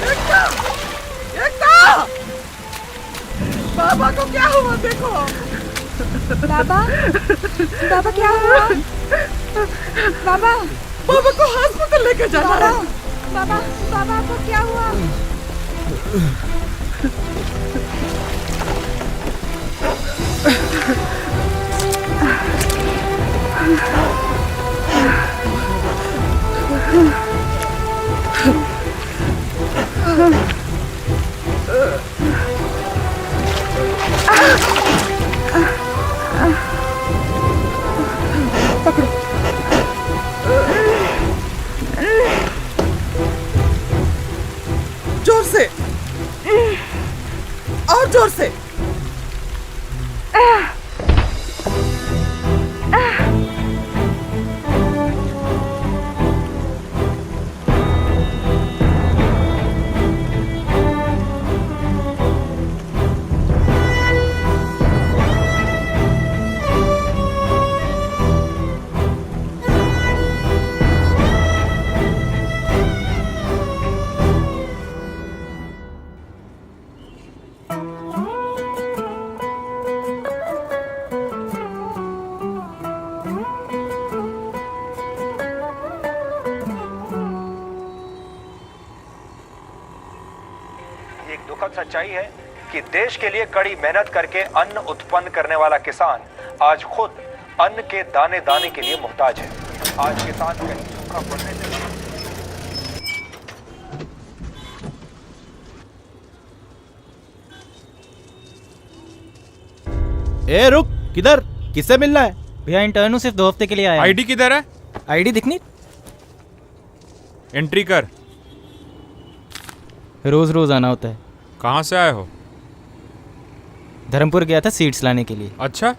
एकता! एकता! बाबा को क्या हुआ देखो। बाबा, बाबा क्या हुआ? बाबा, बाबा को हॉस्पिटल लेके जाना बाबा, है। बाबा, बाबा को क्या हुआ? जोर से और जोर से। एक दुखद सच्चाई है कि देश के लिए कड़ी मेहनत करके अन्न उत्पन्न करने वाला किसान आज खुद अन्न के दाने दाने के लिए मुहताज है। आज किसान कहीं सूखा पड़ने से ए रुक, किधर? किससे मिलना है? भैया इंटर्न हूँ, सिर्फ 2 हफ्ते के लिए आया। आईडी किधर है? आईडी दिखनी? एंट्री कर। रोज रोज आना होता है। कहाँ से आए हो? धर्मपुर गया था सीड्स लाने के लिए। अच्छा,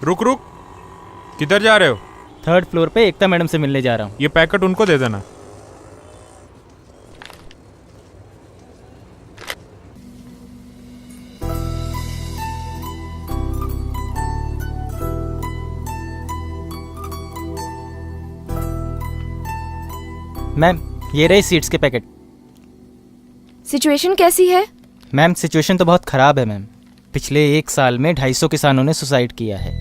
रुक रुक, किधर जा रहे हो? 3rd फ्लोर पे एकता मैडम से मिलने जा रहा हूँ। ये पैकेट उनको दे देना। मैम, ये रहे सीड्स के पैकेट। सिचुएशन कैसी है? मैम, सिचुएशन तो बहुत ख़राब है मैम। पिछले 1 साल में 250 किसानों ने सुसाइड किया है।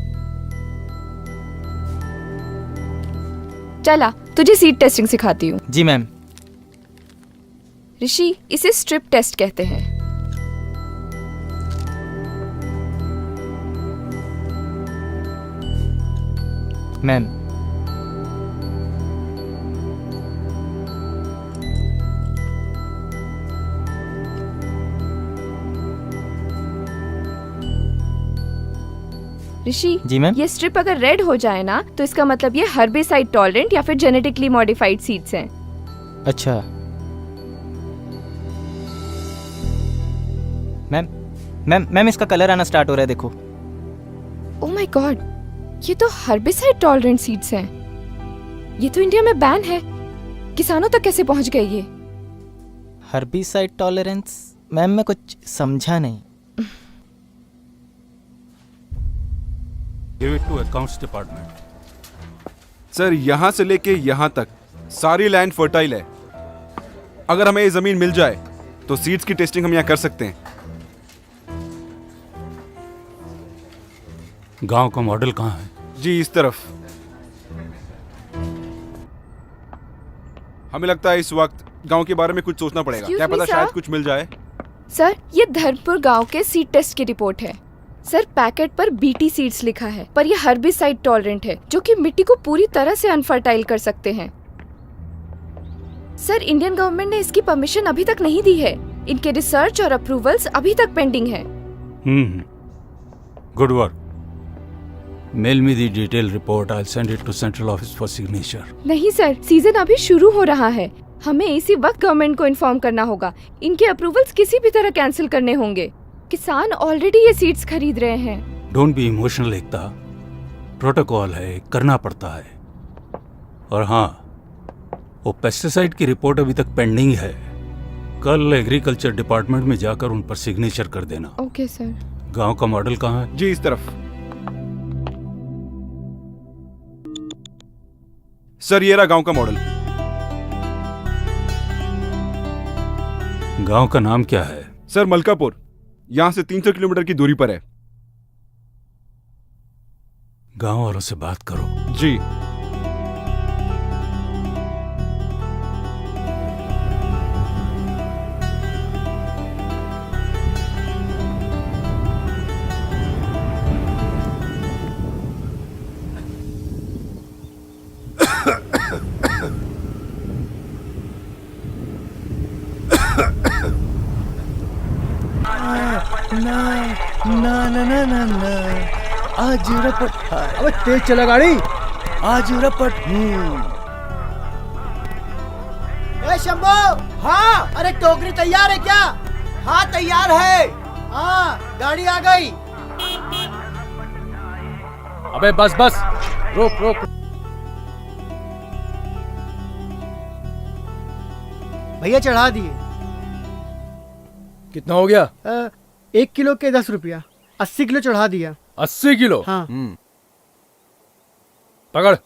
चला, तुझे सीड टेस्टिंग सिखाती हूँ। जी मैम। ऋषि, इसे स्ट्रिप टेस्ट कहते हैं। मैम, ऋषि, जी मैम। ये स्ट्रिप अगर रेड हो जाए ना तो इसका मतलब ये हर्बिसाइड टॉलरेंट या फिर जेनेटिकली मॉडिफाइड सीड्स हैं। अच्छा मैम, मैम इसका कलर आना स्टार्ट हो रहा है, देखो। ओह माय गॉड, ये तो हर्बिसाइड टॉलरेंट सीड्स हैं। ये तो इंडिया में बैन है। किसानों तक कैसे पहुंच गए ये? Herbicide tolerance? मैम मैं कुछ समझा नहीं। Give it to accounts department. Sir, यहाँ से लेके यहाँ तक सारी लैंड फर्टाइल है। अगर हमें ये जमीन मिल जाए तो सीड्स की टेस्टिंग हम यहाँ कर सकते हैं। गांव का मॉडल कहाँ है? जी, इस तरफ। हमें लगता है इस वक्त गांव के बारे में कुछ सोचना पड़ेगा। Excuse क्या me, पता sir? शायद कुछ मिल जाए। सर, ये धर्मपुर गांव के सीड टेस्ट की रिपोर्ट है। सर, पैकेट पर बीटी सीड्स लिखा है, पर ये हर्बिसाइड टॉलरेंट है, जो कि मिट्टी को पूरी तरह से अनफर्टाइल कर सकते हैं। सर, इंडियन गवर्नमेंट ने इसकी परमिशन अभी तक नहीं दी है। इनके रिसर्च और अप्रूवल्स अभी तक पेंडिंग है। Good work. Mail me the detail report. I will send it to central office for signature. नहीं सर, सीजन अभी शुरू हो रहा है। हमें इसी वक्त गवर्नमेंट को इन्फॉर्म करना होगा। इनके अप्रूवल्स किसी भी तरह कैंसिल करने होंगे। किसान ऑलरेडी ये सीड्स खरीद रहे हैं। Don't be emotional Ekta. Protocol है, करना पड़ता है। और हाँ, वो पेस्टिसाइड की रिपोर्ट अभी तक पेंडिंग है। कल एग्रीकल्चर डिपार्टमेंट में जाकर उन पर सिग्नेचर कर देना। Okay sir. गांव का मॉडल कहाँ है? जी, इस तरफ। सर ये रहा गांव का मॉडल। गांव का नाम क्या है? सर मलकापुर, यहाँ से 300 किलोमीटर की दूरी पर है। गांव वालों से बात करो। जी। आज रपट, अबे तेज चला गाड़ी। आज रपट। ए शंभू, हाँ, अरे टोकरी तैयार है क्या? हाँ तैयार है। हाँ गाड़ी आ गई। अबे बस बस, रोक रोक। भैया चढ़ा दिए। कितना हो गया? 1 किलो के 10 रुपया। 80 किलो चढ़ा दिया। 80 किलो? हाँ। पकड़।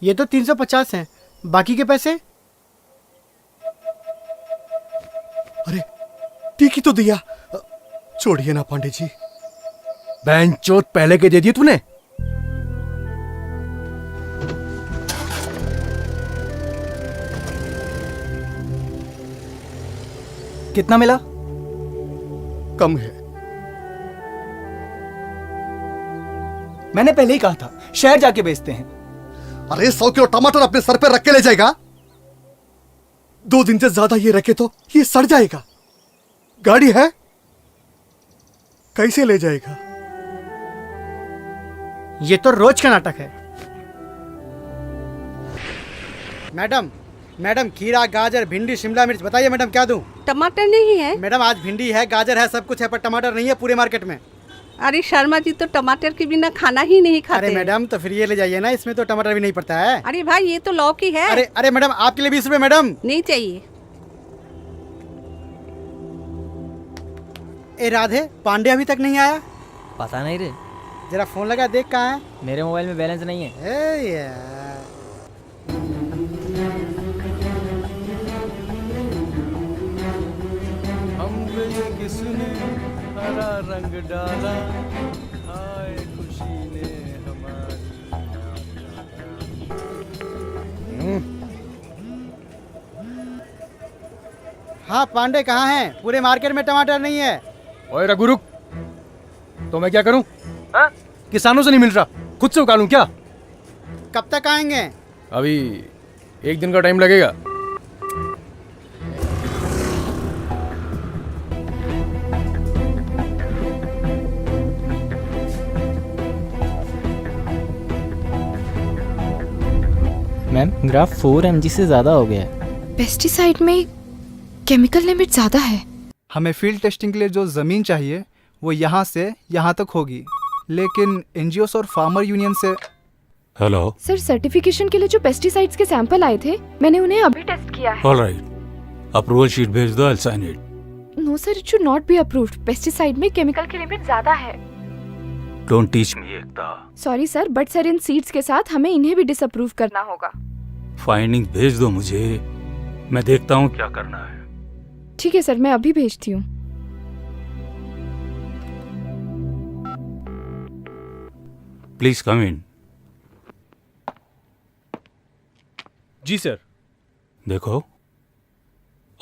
ये तो 350 हैं, बाकी के पैसे? अरे ठीक ही तो दिया। छोड़िए ना पांडे जी। बैंचोद पहले के दे दिए तूने? कितना मिला? कम है। मैंने पहले ही कहा था शहर जाके बेचते हैं। अरे 100 किलो टमाटर अपने सर पे रख के ले जाएगा? 2 दिन से ज्यादा ये रखे तो ये सड़ जाएगा। गाड़ी है, कैसे ले जाएगा? ये तो रोज का नाटक है। मैडम, मैडम खीरा, गाजर, भिंडी, शिमला मिर्च, बताइए मैडम क्या दूं? टमाटर नहीं है? मैडम आज भिंडी है, गाजर है, सब कुछ है, पर टमाटर नहीं है पूरे मार्केट में। अरे शर्मा जी तो टमाटर के बिना खाना ही नहीं खाते। अरे मैडम तो फिर ये ले जाइए ना, इसमें तो टमाटर भी नहीं पड़ता है। अरे भाई ये तो लौकी है। अरे अरे मैडम आपके लिए 20 रुपए मैडम। नहीं चाहिए। ए राधे, पांडे अभी तक नहीं आया? पता नहीं रे, जरा फोन लगा देख कहाँ है। मेरे मोबाइल में बैलेंस नहीं है। ए यार। किसने हरा रंग डाला, आए खुशी ने हमारी। हाँ पांडे कहाँ हैं? पूरे मार्केट में टमाटर नहीं है। ओए रघु रुक, तो मैं क्या करूं? किसानों से नहीं मिल रहा, खुद से उकालूं क्या? कब तक आएंगे? अभी 1 दिन का टाइम लगेगा। मैम ग्राफ 4 mg से ज्यादा हो गया है। पेस्टिसाइड में केमिकल लिमिट ज्यादा है। हमें फील्ड टेस्टिंग के लिए जो ज़मीन चाहिए वो यहाँ से यहाँ तक होगी, लेकिन एनजीओस और फार्मर यूनियन से। हेलो सर, सर्टिफिकेशन के लिए जो पेस्टिसाइड्स के सैंपल आए थे, मैंने उन्हें अभी टेस्ट किया है। ऑलराइट, अप्रूवल शीट भेज दो, I will sign it. No sir, it should not be approved. Pesticide में केमिकल की लिमिट ज्यादा है। Don't teach me Ekta. Sorry sir, but sir इन सीड्स के साथ हमें इन्हें भी डिसअप्रूव करना होगा। फाइंडिंग भेज दो मुझे, मैं देखता हूँ क्या करना है। ठीक है सर, मैं अभी भेजती हूँ। Please come in. जी सर। देखो,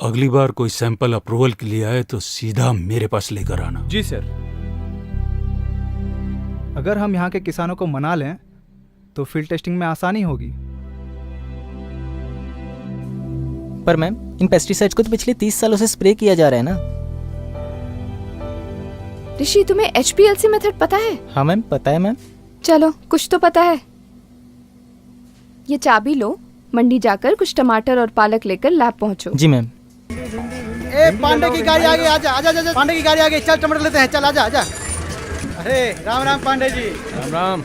अगली बार कोई सैंपल अप्रूवल के लिए आए तो सीधा मेरे पास लेकर आना। जी सर। अगर हम यहाँ के किसानों को मना लें तो फील्ड टेस्टिंग में आसानी होगी। पर मैम इन पेस्टिसाइड्स को तो पिछले 30 सालों से स्प्रे किया जा रहा है ना। ऋषि, तुम्हें HPLC मेथड पता है? हाँ मैम पता है मैम। चलो, कुछ तो पता है। ये चाबी लो, मंडी जाकर कुछ टमाटर और पालक लेकर लैब पहुंचो। जी मैम। ए पांडे की गाड़ी आ गई, आजा आजा आजा। पांडे की गाड़ी आ गई, चल टमाटर लेते हैं, चल आजा आजा। अरे राम राम पांडे जी। राम राम।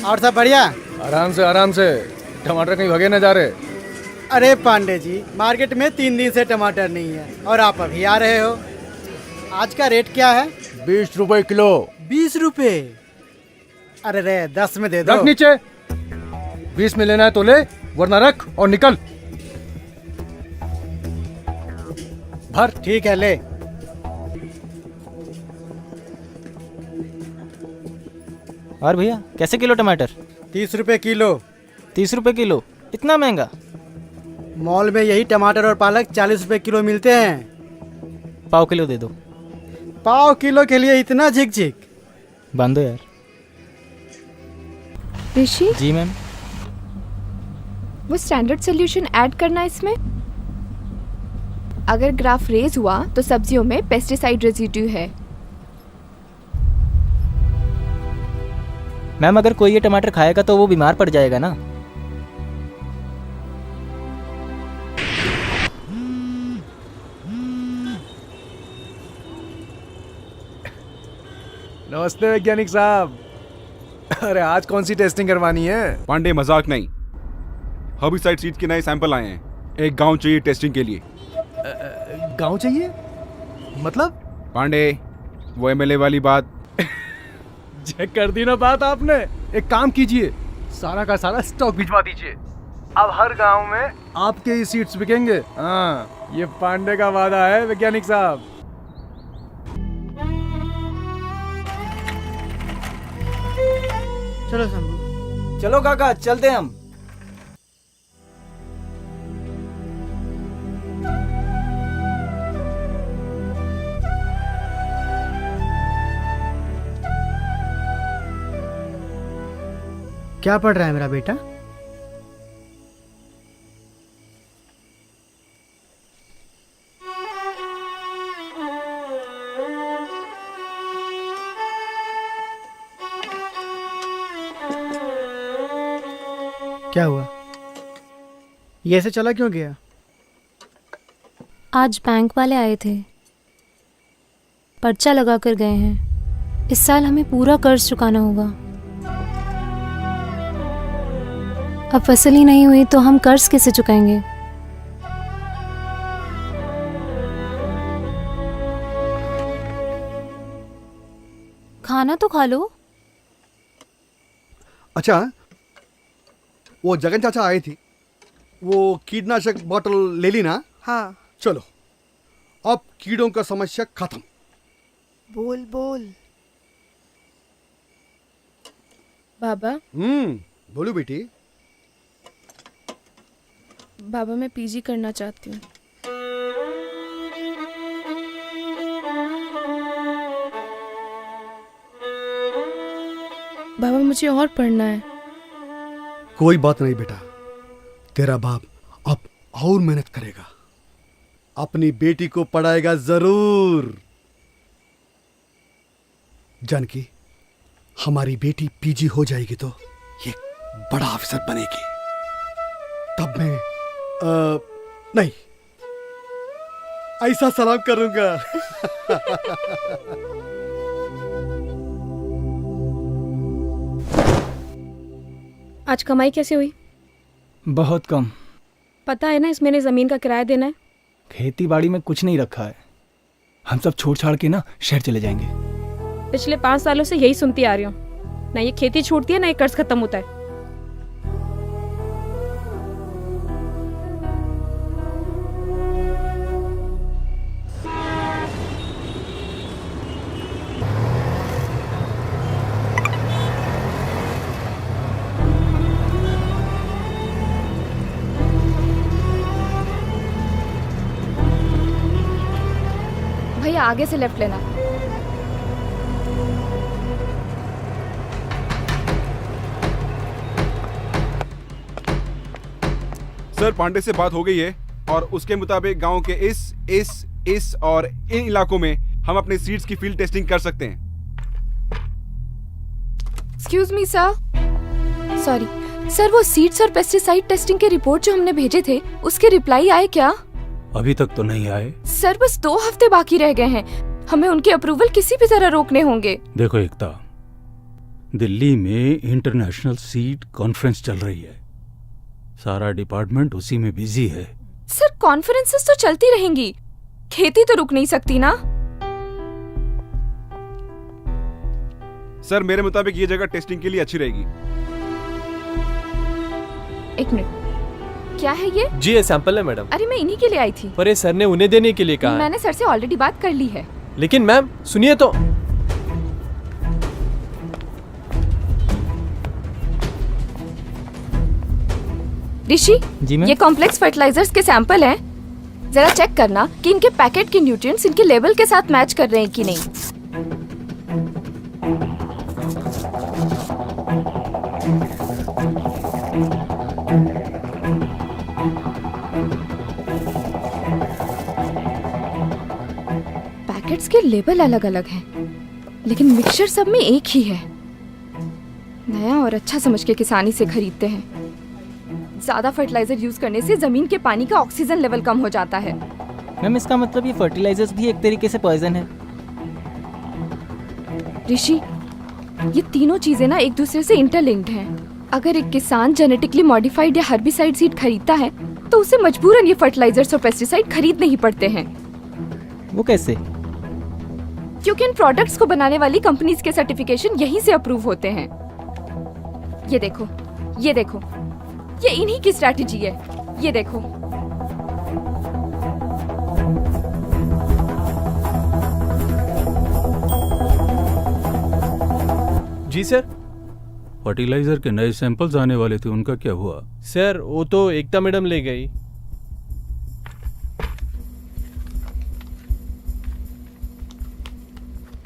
और सब बढ़िया? आराम से, टमाटर कहीं भगे न जा रहे। अरे पांडे जी, मार्केट में 3 दिन से टमाटर नहीं है और आप अभी आ रहे हो। आज का रेट क्या है? 20 रुपए किलो। 20 रुपए? अरे रे 10 में दे दो। रख नीचे, 20 में लेना है तो ले, वरना रख और निकल। भर। ठीक है, ले। और भैया कैसे किलो टमाटर? 30 रुपए किलो। 30 रुपए किलो? इतना महंगा? मॉल में यही टमाटर और पालक 40 रुपए किलो मिलते हैं। पाव किलो दे दो। पाव किलो के लिए इतना झिक झिक? बांधो यार। ऋषि जी मैम। वो स्टैंडर्ड सोल्यूशन ऐड करना इसमें। अगर ग्राफ रेज हुआ तो सब्जियों में पेस्टिसाइड रेजिड्यू है। मैम अगर कोई ये टमाटर खाएगा तो वो बीमार पड़ जाएगा ना। नमस्ते वैज्ञानिक साहब। अरे आज कौन सी टेस्टिंग करवानी है? पांडे मजाक नहीं, हर्बिसाइड सीड्स के नए सैंपल आए हैं। एक गांव चाहिए टेस्टिंग के लिए। गांव चाहिए? मतलब? पांडे वो एमएलए वाली बात। चेक कर दी ना बात आपने। एक काम कीजिए, सारा का सारा स्टॉक भिजवा दीजिए। अब हर गांव में आपके ही सीड्स बिकेंगे। हाँ, ये पांडे का वादा है वैज्ञानिक साहब। चलो शंभू। चलो काका, चलते हम। क्या पढ़ रहा है मेरा बेटा? क्या हुआ? ये ऐसे चला क्यों गया? आज बैंक वाले आए थे, पर्चा लगा कर गए हैं। इस साल हमें पूरा कर्ज चुकाना होगा। अब फसल ही नहीं हुई तो हम कर्ज कैसे चुकाएंगे? खाना तो खा लो। अच्छा, वो जगन चाचा आए थी, वो कीटनाशक बोतल ले ली ना? हाँ। चलो, अब कीड़ों का समस्या खत्म। बोल बोल। बाबा। बोलो बेटी। बाबा मैं पीजी करना चाहती हूँ। बाबा मुझे और पढ़ना है। कोई बात नहीं बेटा, तेरा बाप अब और मेहनत करेगा, अपनी बेटी को पढ़ाएगा जरूर। जानकी, हमारी बेटी पीजी हो जाएगी तो ये बड़ा अफसर बनेगी। तब मैं नहीं, ऐसा सलाम करूंगा। आज कमाई कैसे हुई? बहुत कम। पता है ना इस महीने जमीन का किराया देना है। खेती बाड़ी में कुछ नहीं रखा है, हम सब छोड़ छाड़ के ना शहर चले जाएंगे। पिछले 5 सालों से यही सुनती आ रही हूँ, ना ये खेती छूटती है ना ये कर्ज खत्म होता है। भैया आगे से लेफ्ट लेना। सर पांडे से बात हो गई है और उसके मुताबिक गांव के इस और इन इलाकों में हम अपने सीड्स की फील्ड टेस्टिंग कर सकते हैं। Excuse me sir, sorry sir, वो सीड्स और पेस्टिसाइड टेस्टिंग के रिपोर्ट जो हमने भेजे थे उसके रिप्लाई आए क्या? अभी तक तो नहीं आए सर, बस 2 हफ्ते बाकी रह गए हैं, हमें उनके अप्रूवल किसी भी तरह रोकने होंगे। देखो एकता, दिल्ली में इंटरनेशनल सीड कॉन्फ्रेंस चल रही है, सारा डिपार्टमेंट उसी में बिजी है। सर कॉन्फ्रेंसेस तो चलती रहेंगी, खेती तो रुक नहीं सकती ना। सर मेरे मुताबिक ये जगह टेस्टिंग के लिए अच्छी रहेगी। एक मिनट, क्या है ये? जी ये सैंपल है मैडम। अरे मैं इन्हीं के लिए आई थी। पर ये सर ने उन्हें देने के लिए कहा है। मैंने सर से ऑलरेडी बात कर ली है। लेकिन मैम सुनिए तो। ऋषि, जी मैम। ये कॉम्प्लेक्स फर्टिलाइजर्स के सैंपल हैं। जरा चेक करना कि इनके पैकेट के न्यूट्रिएंट्स इनके लेवल के साथ मैच कर रहे हैं कि नहीं। पैकेट्स के लेबल अलग अलग हैं, लेकिन मिक्सचर सब में एक ही है। नया और अच्छा समझ के किसानी से खरीदते हैं। ज्यादा फर्टिलाइजर यूज करने से जमीन के पानी का ऑक्सीजन लेवल कम हो जाता है। मैम इसका मतलब ये फर्टिलाइजर्स भी एक तरीके से पॉइजन है। ऋषि, ये तीनों चीजें ना एक दूसरे से इंटरलिंक्ड हैं। अगर एक किसान जेनेटिकली मॉडिफाइड या हर्बिसाइड सीड खरीदता है तो उसे मजबूरन ये फर्टिलाइजर्स और पेस्टिसाइड खरीदने ही पड़ते हैं। वो कैसे? क्योंकि इन प्रोडक्ट्स को बनाने वाली कंपनीज के सर्टिफिकेशन यहीं से अप्रूव होते हैं। ये देखो, ये देखो, ये इन्हीं की स्ट्रैटेजी है। ये देखो। जी सर। फर्टिलाइजर के नए सैंपल्स आने वाले थे, उनका क्या हुआ? सर वो तो एकता मैडम ले गई।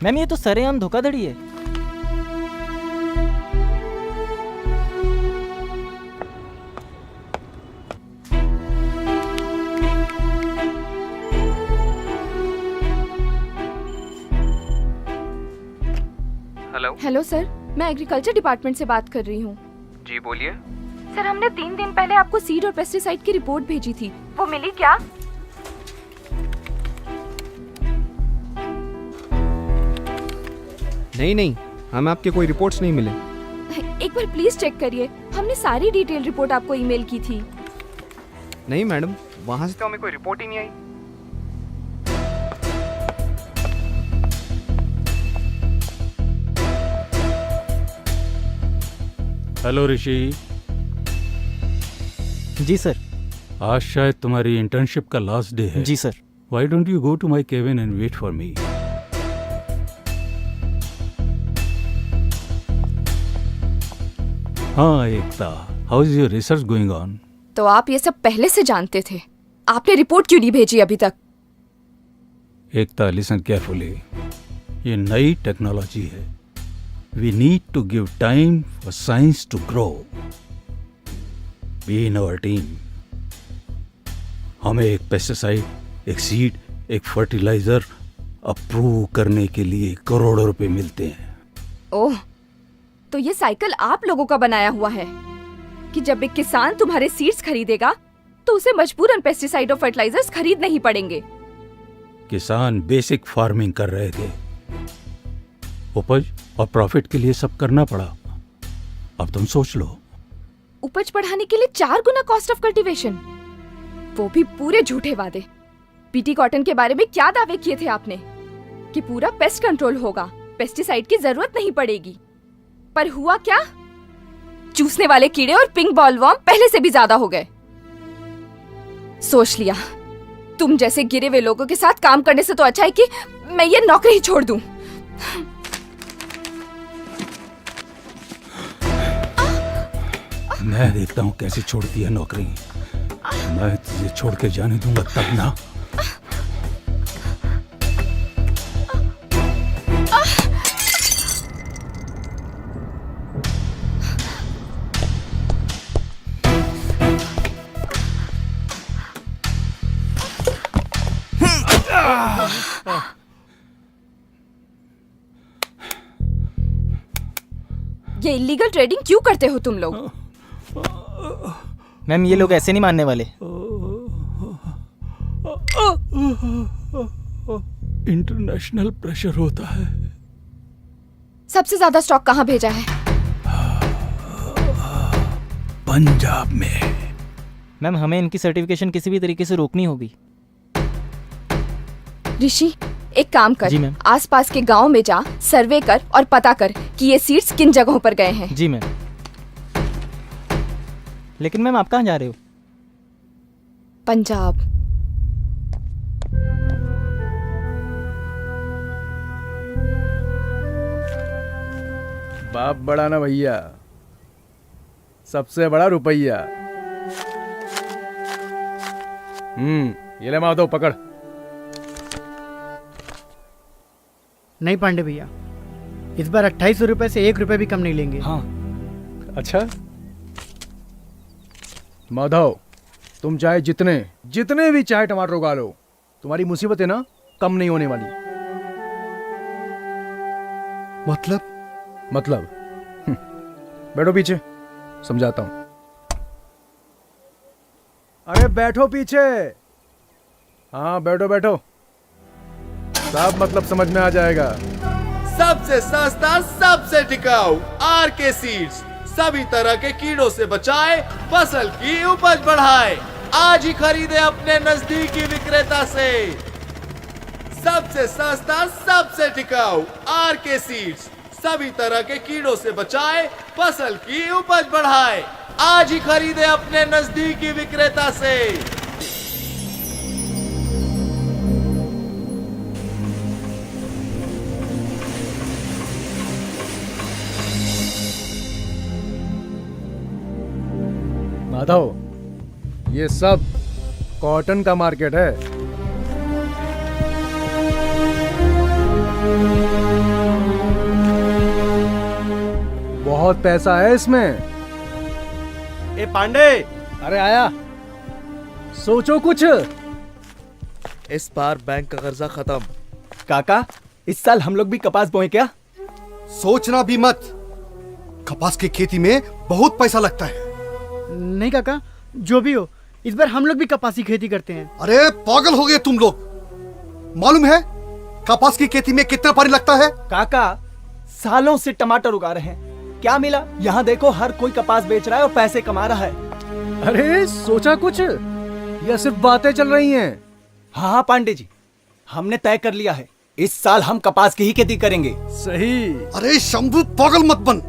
मैम ये तो सरेआम धोखाधड़ी है। हेलो सर, मैं एग्रीकल्चर डिपार्टमेंट से बात कर रही हूँ। जी बोलिए। सर हमने 3 दिन पहले आपको सीड और पेस्टिसाइड की रिपोर्ट भेजी थी, वो मिली क्या? नहीं, हमें आपके कोई रिपोर्ट्स नहीं मिले। एक बार प्लीज चेक करिए, हमने सारी डिटेल रिपोर्ट आपको ईमेल की थी। नहीं मैडम, वहाँ से तो हमें कोई रिपोर्ट ही नहीं आई। हेलो ऋषि। जी सर। आज शायद तुम्हारी इंटर्नशिप का लास्ट डे है। जी sir. Why don't you go to my cabin and wait for me? हाँ एकता, how is your research going on? तो आप ये सब पहले से जानते थे, आपने रिपोर्ट क्यों नहीं भेजी अभी तक? एकता listen carefully. ये नई टेक्नोलॉजी है। We need to give time for science to grow. Be in our team. हमें एक पेस्टिसाइड, एक सीड, एक फर्टिलाइजर अप्रूव करने के लिए करोड़ों रुपए मिलते हैं। ओह, तो ये साइकिल आप लोगों का बनाया हुआ है कि जब एक किसान तुम्हारे सीड्स खरीदेगा तो उसे मजबूरन पेस्टिसाइड और फर्टिलाइजर्स खरीदने ही पड़ेंगे। किसान बेसिक फार्मिंग कर रहे थे, उपज और प्रॉफिट के लिए सब करना पड़ा। अब तुम सोच लो। उपज बढ़ाने के लिए 4 गुना कॉस्ट ऑफ कल्टीवेशन, वो भी पूरे झूठे वादे। पीटी कॉटन के बारे में क्या दावे किए थे आपने कि पूरा पेस्ट कंट्रोल होगा, पेस्टिसाइड की जरूरत नहीं पड़ेगी, पर हुआ क्या? चूसने वाले कीड़े और पिंक बॉलवर्म पहले से भी ज्यादा हो गए। सोच लिया तुम जैसे गिरे हुए लोगों के साथ काम करने से तो अच्छा है कि मैं ये नौकरी ही छोड़ दूं। मैं देखता हूँ कैसे छोड़ती है नौकरी। मैं तुझे छोड़ के जाने दूंगा तब ना। ये इलीगल ट्रेडिंग क्यों करते हो तुम लोग? मैम ये लोग ऐसे नहीं मानने वाले। इंटरनेशनल प्रेशर होता है। सबसे ज्यादा स्टॉक कहाँ भेजा है? पंजाब में। मैम हमें इनकी सर्टिफिकेशन किसी भी तरीके से रोकनी होगी। ऋषि एक काम कर, जी मैम। आसपास के गांव में जा, सर्वे कर और पता कर कि ये सीड्स किन जगहों पर गए हैं। जी मैम। लेकिन मैम आप कहाँ जा रहे हो? पंजाब। बाप बड़ा ना भैया, सबसे बड़ा रुपया। ये ले माधव पकड़। नहीं पांडे भैया, इस बार 2800 रुपए से 1 रुपए भी कम नहीं लेंगे। हाँ अच्छा माधव, तुम चाहे जितने भी चाहे टमाटर उगा लो, तुम्हारी मुसीबत है ना कम नहीं होने वाली। मतलब बैठो पीछे, समझाता हूं। अरे बैठो पीछे। हाँ बैठो बैठो, सब मतलब समझ में आ जाएगा। सबसे सस्ता, सबसे टिकाऊ आरके सीड्स, सभी तरह के कीड़ों से बचाए, फसल की उपज बढ़ाए। आज ही खरीदे अपने नजदीकी विक्रेता से। सबसे सस्ता, सबसे टिकाऊ आरके सीड्स, सभी तरह के कीड़ों से बचाए, फसल की उपज बढ़ाए। आज ही खरीदे अपने नजदीकी विक्रेता से। माधव, ये सब कॉटन का मार्केट है। बहुत पैसा है इसमें। ए पांडे, अरे आया, सोचो कुछ। इस बार बैंक का कर्जा खत्म। काका, इस साल हम लोग भी कपास बोए क्या? सोचना भी मत, कपास की खेती में बहुत पैसा लगता है। नहीं काका, जो भी हो, इस बार हम लोग भी कपास की खेती करते हैं। अरे पागल हो गए तुम लोग। मालूम है कपास की खेती में कितना पानी लगता है? काका, सालों से टमाटर उगा रहे हैं, क्या मिला? यहाँ देखो, हर कोई कपास बेच रहा है और पैसे कमा रहा है। अरे सोचा कुछ या सिर्फ बातें चल रही हैं? हाँ पांडे जी, हमने तय कर लिया है, इस साल हम कपास की ही खेती करेंगे। सही। अरे शंभू पागल मत बन,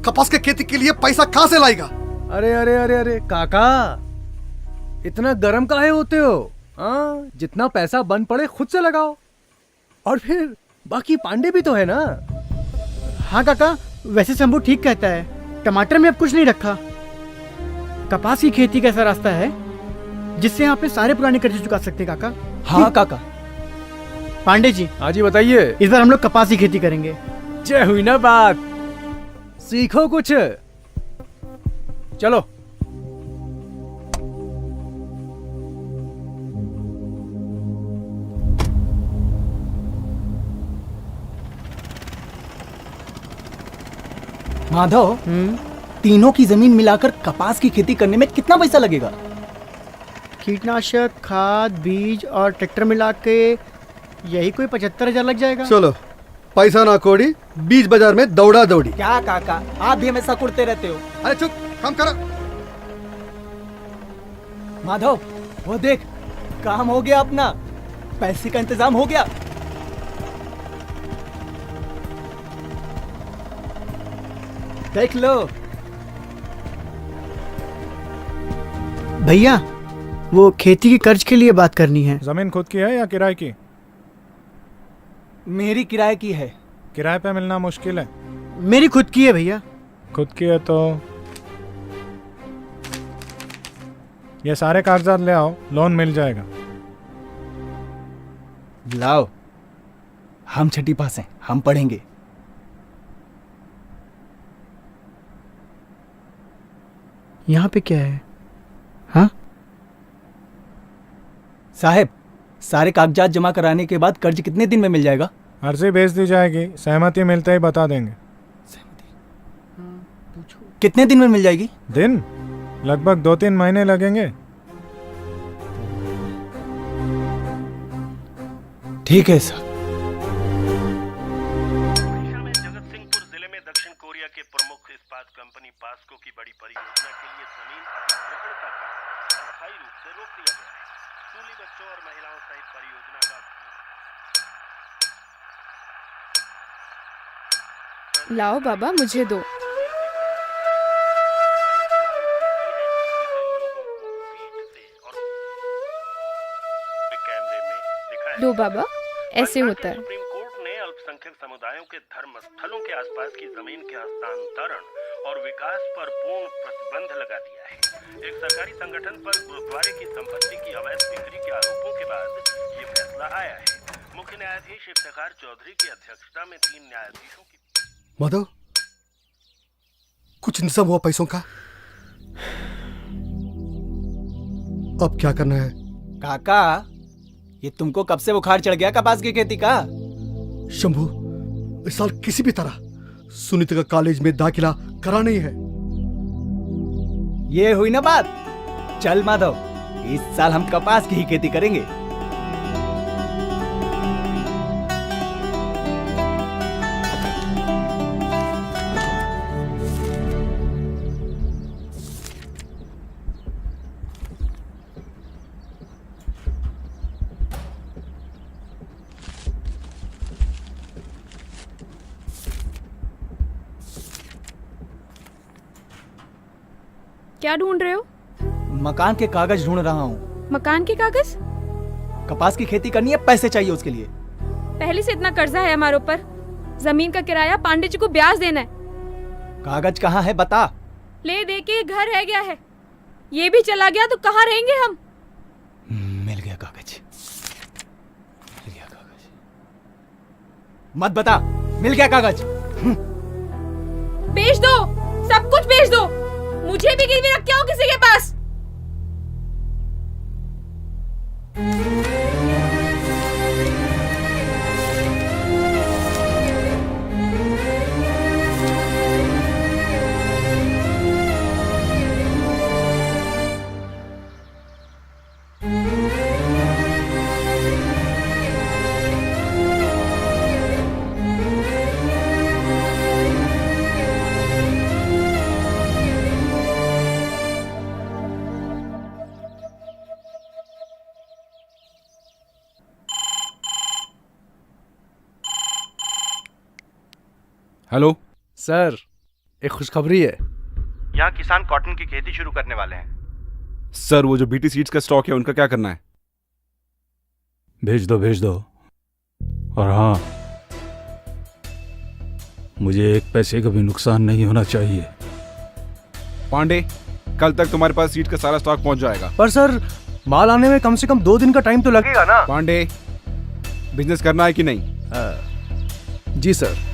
कपास की खेती के लिए पैसा कहाँ से लाएगा? अरे अरे अरे अरे काका, इतना गर्म काहे होते हो? हाँ, जितना पैसा बन पड़े खुद से लगाओ। और फिर बाकी पांडे भी तो है ना। हाँ काका, वैसे शंभू ठीक कहता है, टमाटर में अब कुछ नहीं रखा। कपास की खेती का ऐसा रास्ता है जिससे आप अपने सारे पुराने कर्जे चुका सकते हैं काका। हाँ काका। पांडे जी। हाँ जी बताइए। इस बार हम लोग कपास की खेती करेंगे। जय हुई ना बात, सीखो कुछ। चलो। माधव, तीनों की जमीन मिलाकर कपास की खेती करने में कितना पैसा लगेगा? कीटनाशक, खाद, बीज और ट्रैक्टर मिला के यही कोई 75,000 लग जाएगा। चलो, पैसा ना कोड़ी, बीज बाजार में दौड़ा दौड़ी। क्या काका, आप भी हमेशा कुड़ते रहते हो। अरे चुप, काम करो। माधव, वो देख, काम हो गया अपना, पैसे का इंतजाम हो गया। देख लो भैया, वो खेती की कर्ज के लिए बात करनी है। जमीन खुद की है या किराए की? मेरी किराए की है। किराए पे मिलना मुश्किल है। मेरी खुद की है भैया। खुद की है तो ये सारे कागजात ले आओ, लोन मिल जाएगा। लाओ, हम छठी पास हैं, हम पढ़ेंगे। यहाँ पे क्या है? हाँ साहब, सारे कागजात जमा कराने के बाद कर्ज कितने दिन में मिल जाएगा? अर्जी भेज दी जाएगी, सहमति मिलते ही बता देंगे। कितने दिन में मिल जाएगी? दिन लगभग 2-3 महीने लगेंगे। ठीक है सर। जगतसिंहपुर जिले में दक्षिण कोरिया के प्रमुख इस्पात कंपनी पास्को की बड़ी परियोजना के लिए जमीन अधिग्रहण का काम अस्थायी रूप से रोक दिया गया है। स्कूली बच्चों और महिलाओं सहित परियोजना का लाओ बाबा, मुझे दो। लो बाबा, ऐसे होता है। सुप्रीम कोर्ट ने अल्पसंख्यक समुदायों के धर्म स्थलों के आसपास की जमीन के हस्तांतरण और विकास पर पूर्ण प्रतिबंध लगा दिया है। एक सरकारी संगठन पर गुरुद्वारे की संपत्ति की अवैध बिक्री के आरोपों के बाद ये फैसला आया है। मुख्य न्यायाधीश इफ्तिखार चौधरी की अध्यक्षता में 3 न्यायाधीशों की। माधव, कुछ इंतजाम हुआ पैसों का? अब क्या करना है? काका, ये तुमको कब से बुखार चढ़ गया कपास की खेती का? शंभू, इस साल किसी भी तरह सुनीता का कॉलेज में दाखिला कराना ही है। ये हुई ना बात। चल माधव, इस साल हम कपास की ही खेती करेंगे। क्या ढूंढ रहे हो? मकान के कागज ढूंढ रहा हूँ। मकान के कागज? कपास की खेती करनी है, पैसे चाहिए उसके लिए। पहले से इतना कर्जा है हमारे ऊपर। जमीन का किराया पांडे जी को ब्याज देना है। कागज कहाँ है बता। ले दे के घर रह गया है। ये भी चला गया तो कहाँ रहेंगे हम? मिल गया कागज। मत बता, मिल गया कागज। बेच दो, सब कुछ बेच दो। मुझे भी गिरवी रख के आओ किसी के पास। हेलो सर, एक खुशखबरी है। यहाँ किसान कॉटन की खेती शुरू करने वाले हैं। सर, वो जो बीटी सीड्स का स्टॉक है उनका क्या करना है? भेज दो। और हाँ, मुझे एक पैसे का भी नुकसान नहीं होना चाहिए। पांडे, कल तक तुम्हारे पास सीड का सारा स्टॉक पहुंच जाएगा। पर सर, माल आने में कम से कम 2 दिन का टाइम तो लगेगा ना। पांडे, बिजनेस करना है कि नहीं? जी सर।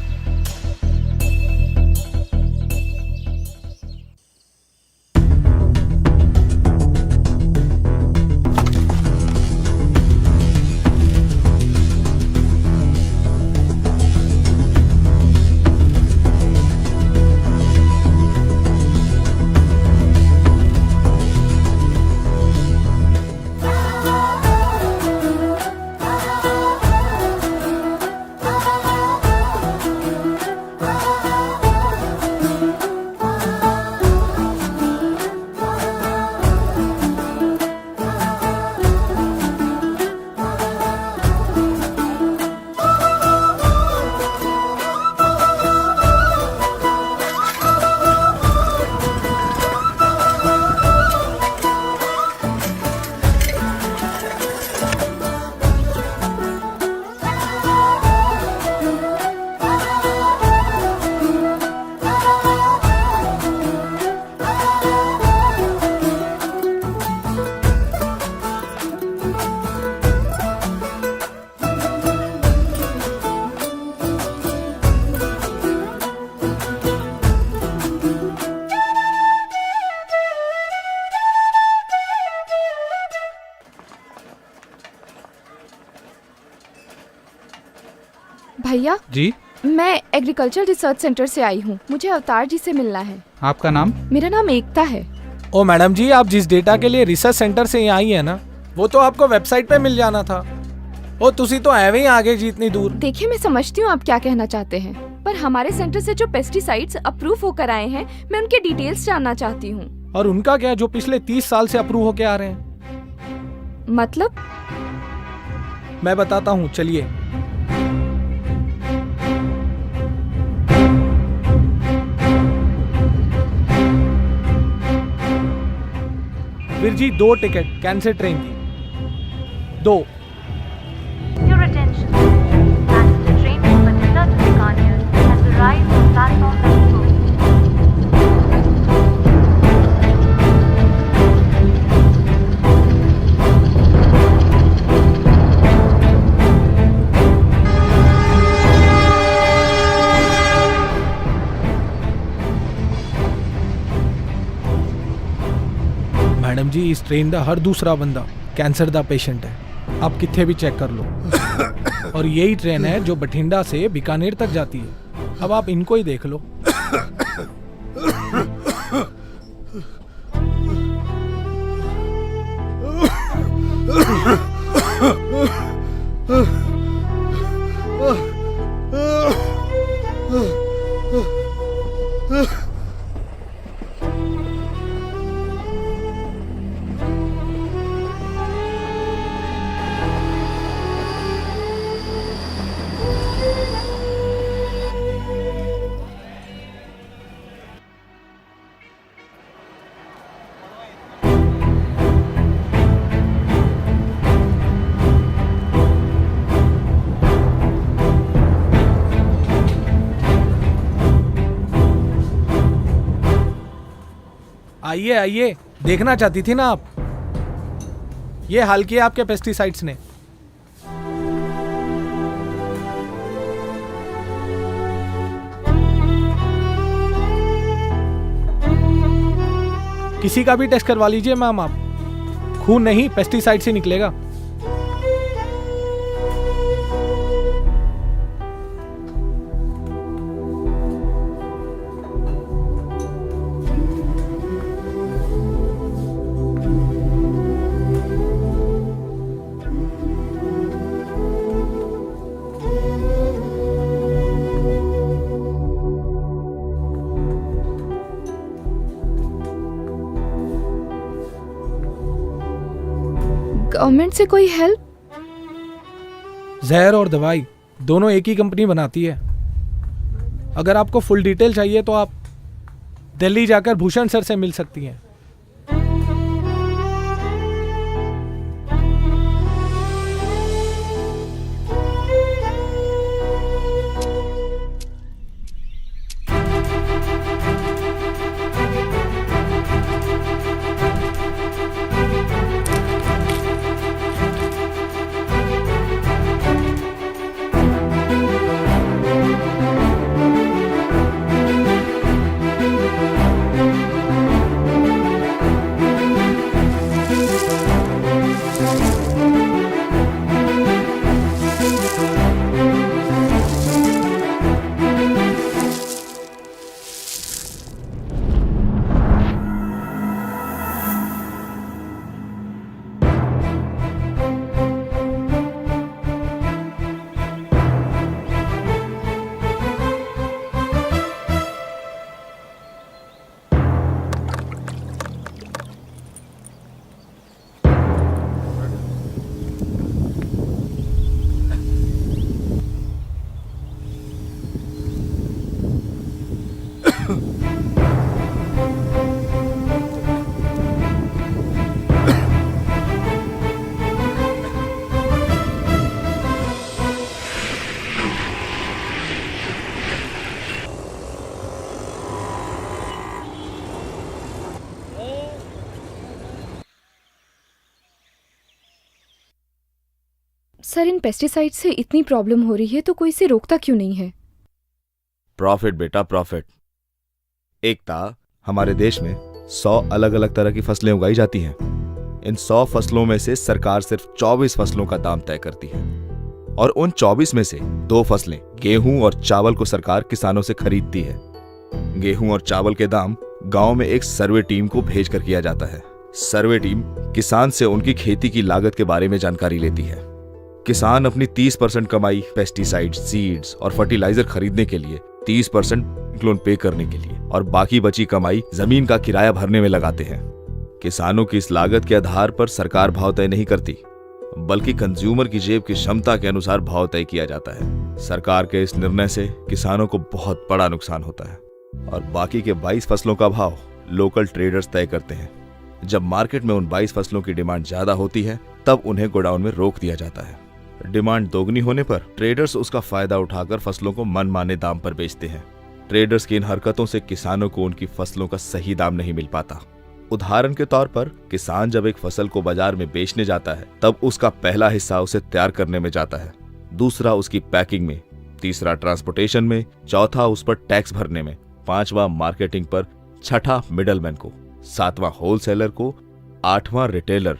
भैया जी, मैं एग्रीकल्चर रिसर्च सेंटर से आई हूँ। मुझे अवतार जी से मिलना है। आपका नाम? मेरा नाम एकता है। ओ मैडम जी, आप जिस डेटा के लिए रिसर्च सेंटर से यहाँ आई है ना, वो तो आपको वेबसाइट पे मिल जाना था। ओ तुसी तो एवं ही आगे जी इतनी दूर। देखिए, मैं समझती हूँ आप क्या कहना चाहते हैं, पर हमारे सेंटर से जो पेस्टिसाइड्स अप्रूव होकर आए हैं, मैं उनके डिटेल्स जानना चाहती हूँ। और उनका क्या, जो पिछले 30 साल से अप्रूव होके आ रहे हैं? मतलब? मैं बताता हूँ, चलिए। Veer ji, 2 ticket cancel train की। 2 मैडम जी इस ट्रेन का हर दूसरा बंदा कैंसर का पेशेंट है, आप कितने भी चेक कर लो। और यही ट्रेन है जो बठिंडा से बीकानेर तक जाती है, अब आप इनको ही देख लो। आइए आइए, देखना चाहती थी ना आप, ये हाल किया आपके पेस्टिसाइड्स ने। किसी का भी टेस्ट करवा लीजिए मैम आप, खून नहीं पेस्टिसाइड से निकलेगा। गवर्नमेंट से कोई हेल्प? जहर और दवाई दोनों एक ही कंपनी बनाती है। अगर आपको फुल डिटेल चाहिए तो आप दिल्ली जाकर भूषण सर से मिल सकती हैं। सर, इन पेस्टिसाइड से इतनी प्रॉब्लम हो रही है तो कोई इसे रोकता क्यों नहीं है? प्रॉफिट बेटा प्रॉफिट। एकता, हमारे देश में 100 अलग अलग तरह की फसलें उगाई जाती हैं। इन 100 फसलों में से सरकार सिर्फ 24 फसलों का दाम तय करती है और उन 24 में से 2 फसलें गेहूं और चावल को सरकार किसानों से खरीदती है। गेहूं और चावल के दाम गांव में एक सर्वे टीम को भेजकर किया जाता है। सर्वे टीम किसान से उनकी खेती की लागत के बारे में जानकारी लेती है। किसान अपनी 30% कमाई पेस्टिसाइड, सीड्स और फर्टिलाइजर खरीदने के लिए, 30% लोन पे करने के लिए और बाकी बची कमाई जमीन का किराया भरने में लगाते हैं। किसानों की इस लागत के आधार पर सरकार भाव तय नहीं करती, बल्कि कंज्यूमर की जेब की क्षमता के अनुसार भाव तय किया जाता है। सरकार के इस निर्णय से किसानों को बहुत बड़ा नुकसान होता है और बाकी के 22 फसलों का भाव लोकल ट्रेडर्स तय करते हैं। जब मार्केट में उन 22 फसलों की डिमांड ज्यादा होती है तब उन्हें गोडाउन में रोक दिया जाता है। डिमांड दोगुनी होने पर ट्रेडर्स उसका फायदा उठाकर फसलों को मनमाने दाम पर बेचते हैं। ट्रेडर्स की इन हरकतों से किसानों को उनकी फसलों का सही दाम नहीं मिल पाता। उदाहरण के तौर पर किसान जब एक फसल को बाजार में बेचने जाता है तब उसका पहला हिस्सा उसे तैयार करने में जाता है, दूसरा उसकी पैकिंग में, तीसरा ट्रांसपोर्टेशन में, चौथा उस पर टैक्स भरने में, पांचवा मार्केटिंग पर, छठा मिडलमैन को, सातवां होलसेलर को, 8वां रिटेलर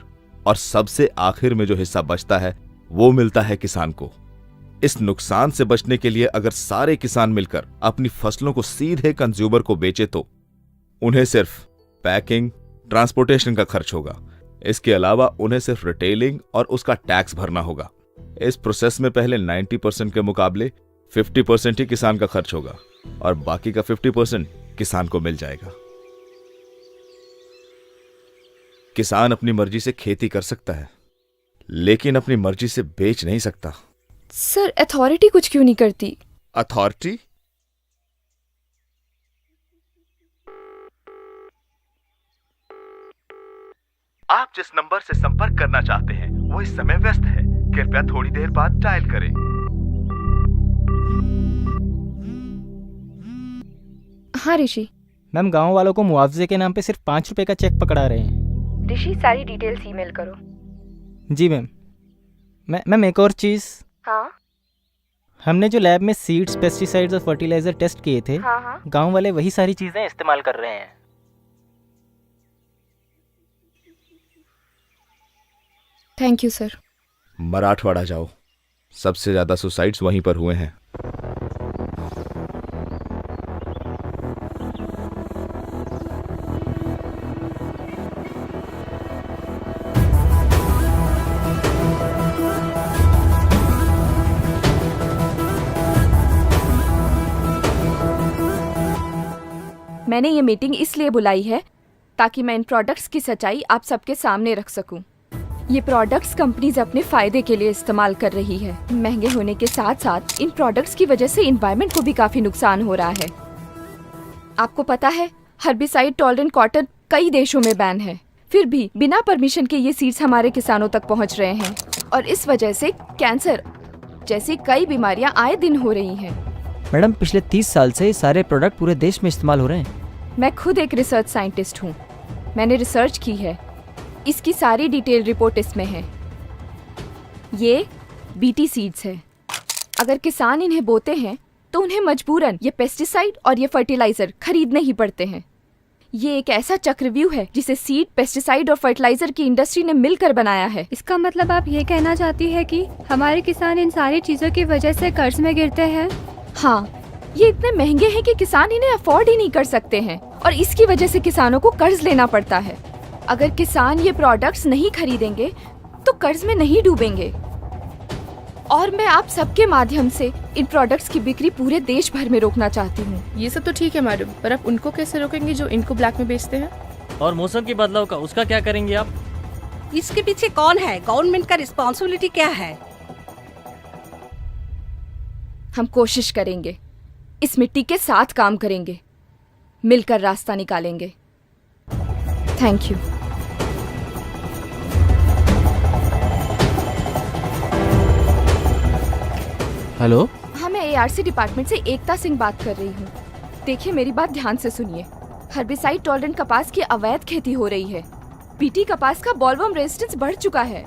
और सबसे आखिर में जो हिस्सा बचता है वो मिलता है किसान को। इस नुकसान से बचने के लिए अगर सारे किसान मिलकर अपनी फसलों को सीधे कंज्यूमर को बेचे तो उन्हें सिर्फ पैकिंग, ट्रांसपोर्टेशन का खर्च होगा। इसके अलावा उन्हें सिर्फ रिटेलिंग और उसका टैक्स भरना होगा। इस प्रोसेस में पहले 90% के मुकाबले 50% ही किसान का खर्च होगा और बाकी का 50% किसान को मिल जाएगा। किसान अपनी मर्जी से खेती कर सकता है लेकिन अपनी मर्जी से बेच नहीं सकता। सर, अथॉरिटी कुछ क्यों नहीं करती? अथॉरिटी? आप जिस नंबर से संपर्क करना चाहते हैं वो इस समय व्यस्त है। कृपया थोड़ी देर बाद डायल करें। हाँ ऋषि। मैम, गांव वालों को मुआवजे के नाम पे सिर्फ 5 रुपए का चेक पकड़ा रहे हैं। ऋषि, सारी डिटेल्स ईमेल करो। जी मैम। मैम, एक और चीज। हाँ? हमने जो लैब में सीड्स, पेस्टिसाइड्स और फर्टिलाइजर टेस्ट किए थे, हाँ। गांव वाले वही सारी चीजें इस्तेमाल कर रहे हैं। Thank you sir. मराठवाड़ा जाओ, सबसे ज्यादा सुसाइड्स वहीं पर हुए हैं। मैंने ये मीटिंग इसलिए बुलाई है ताकि मैं इन प्रोडक्ट्स की सच्चाई आप सबके सामने रख सकूं। ये प्रोडक्ट्स कंपनीज अपने फायदे के लिए इस्तेमाल कर रही है। महंगे होने के साथ साथ इन प्रोडक्ट्स की वजह से एनवायरनमेंट को भी काफी नुकसान हो रहा है। आपको पता है, हर्बिसाइड टॉलरेंट कॉटन कई देशों में बैन है, फिर भी बिना परमिशन के ये सीड्स हमारे किसानों तक पहुंच रहे हैं और इस वजह से कैंसर जैसी कई बीमारियां आए दिन हो रही हैं। मैडम, पिछले 30 साल से ये सारे प्रोडक्ट पूरे देश में इस्तेमाल हो रहे हैं। मैं खुद एक रिसर्च साइंटिस्ट हूँ। मैंने रिसर्च की है। इसकी सारी डिटेल रिपोर्ट इसमें है। ये बीटी सीड्स है। अगर किसान इन्हें बोते हैं तो उन्हें मजबूरन ये पेस्टिसाइड और ये फर्टिलाइजर खरीदने ही पड़ते हैं। ये एक ऐसा चक्रव्यूह है जिसे सीड, पेस्टिसाइड और फर्टिलाइजर की इंडस्ट्री ने मिलकर बनाया है। इसका मतलब आप ये कहना चाहती है कि हमारे किसान इन सारी चीजों की वजह से कर्ज में गिरते हैं? हाँ, ये इतने महंगे हैं कि किसान इन्हें अफोर्ड ही नहीं कर सकते हैं और इसकी वजह से किसानों को कर्ज लेना पड़ता है। अगर किसान ये प्रोडक्ट्स नहीं खरीदेंगे तो कर्ज में नहीं डूबेंगे। और मैं आप सबके माध्यम से इन प्रोडक्ट्स की बिक्री पूरे देश भर में रोकना चाहती हूँ। ये सब तो ठीक है मैडम, पर आप उनको कैसे रोकेंगे जो इनको ब्लैक में बेचते हैं? और मौसम के बदलाव का, उसका क्या करेंगे आप? इसके पीछे कौन है? गवर्नमेंट का रिस्पॉन्सिबिलिटी क्या है? हम कोशिश करेंगे, इस मिट्टी के साथ काम करेंगे, मिलकर रास्ता निकालेंगे। Thank you. हेलो, हाँ, मैं एआरसी डिपार्टमेंट से एकता सिंह बात कर रही हूँ। देखिए, मेरी बात ध्यान से सुनिए। हर्बिसाइड टॉलरेंट कपास की अवैध खेती हो रही है। बीटी कपास का बॉलवर्म रेजिस्टेंस बढ़ चुका है।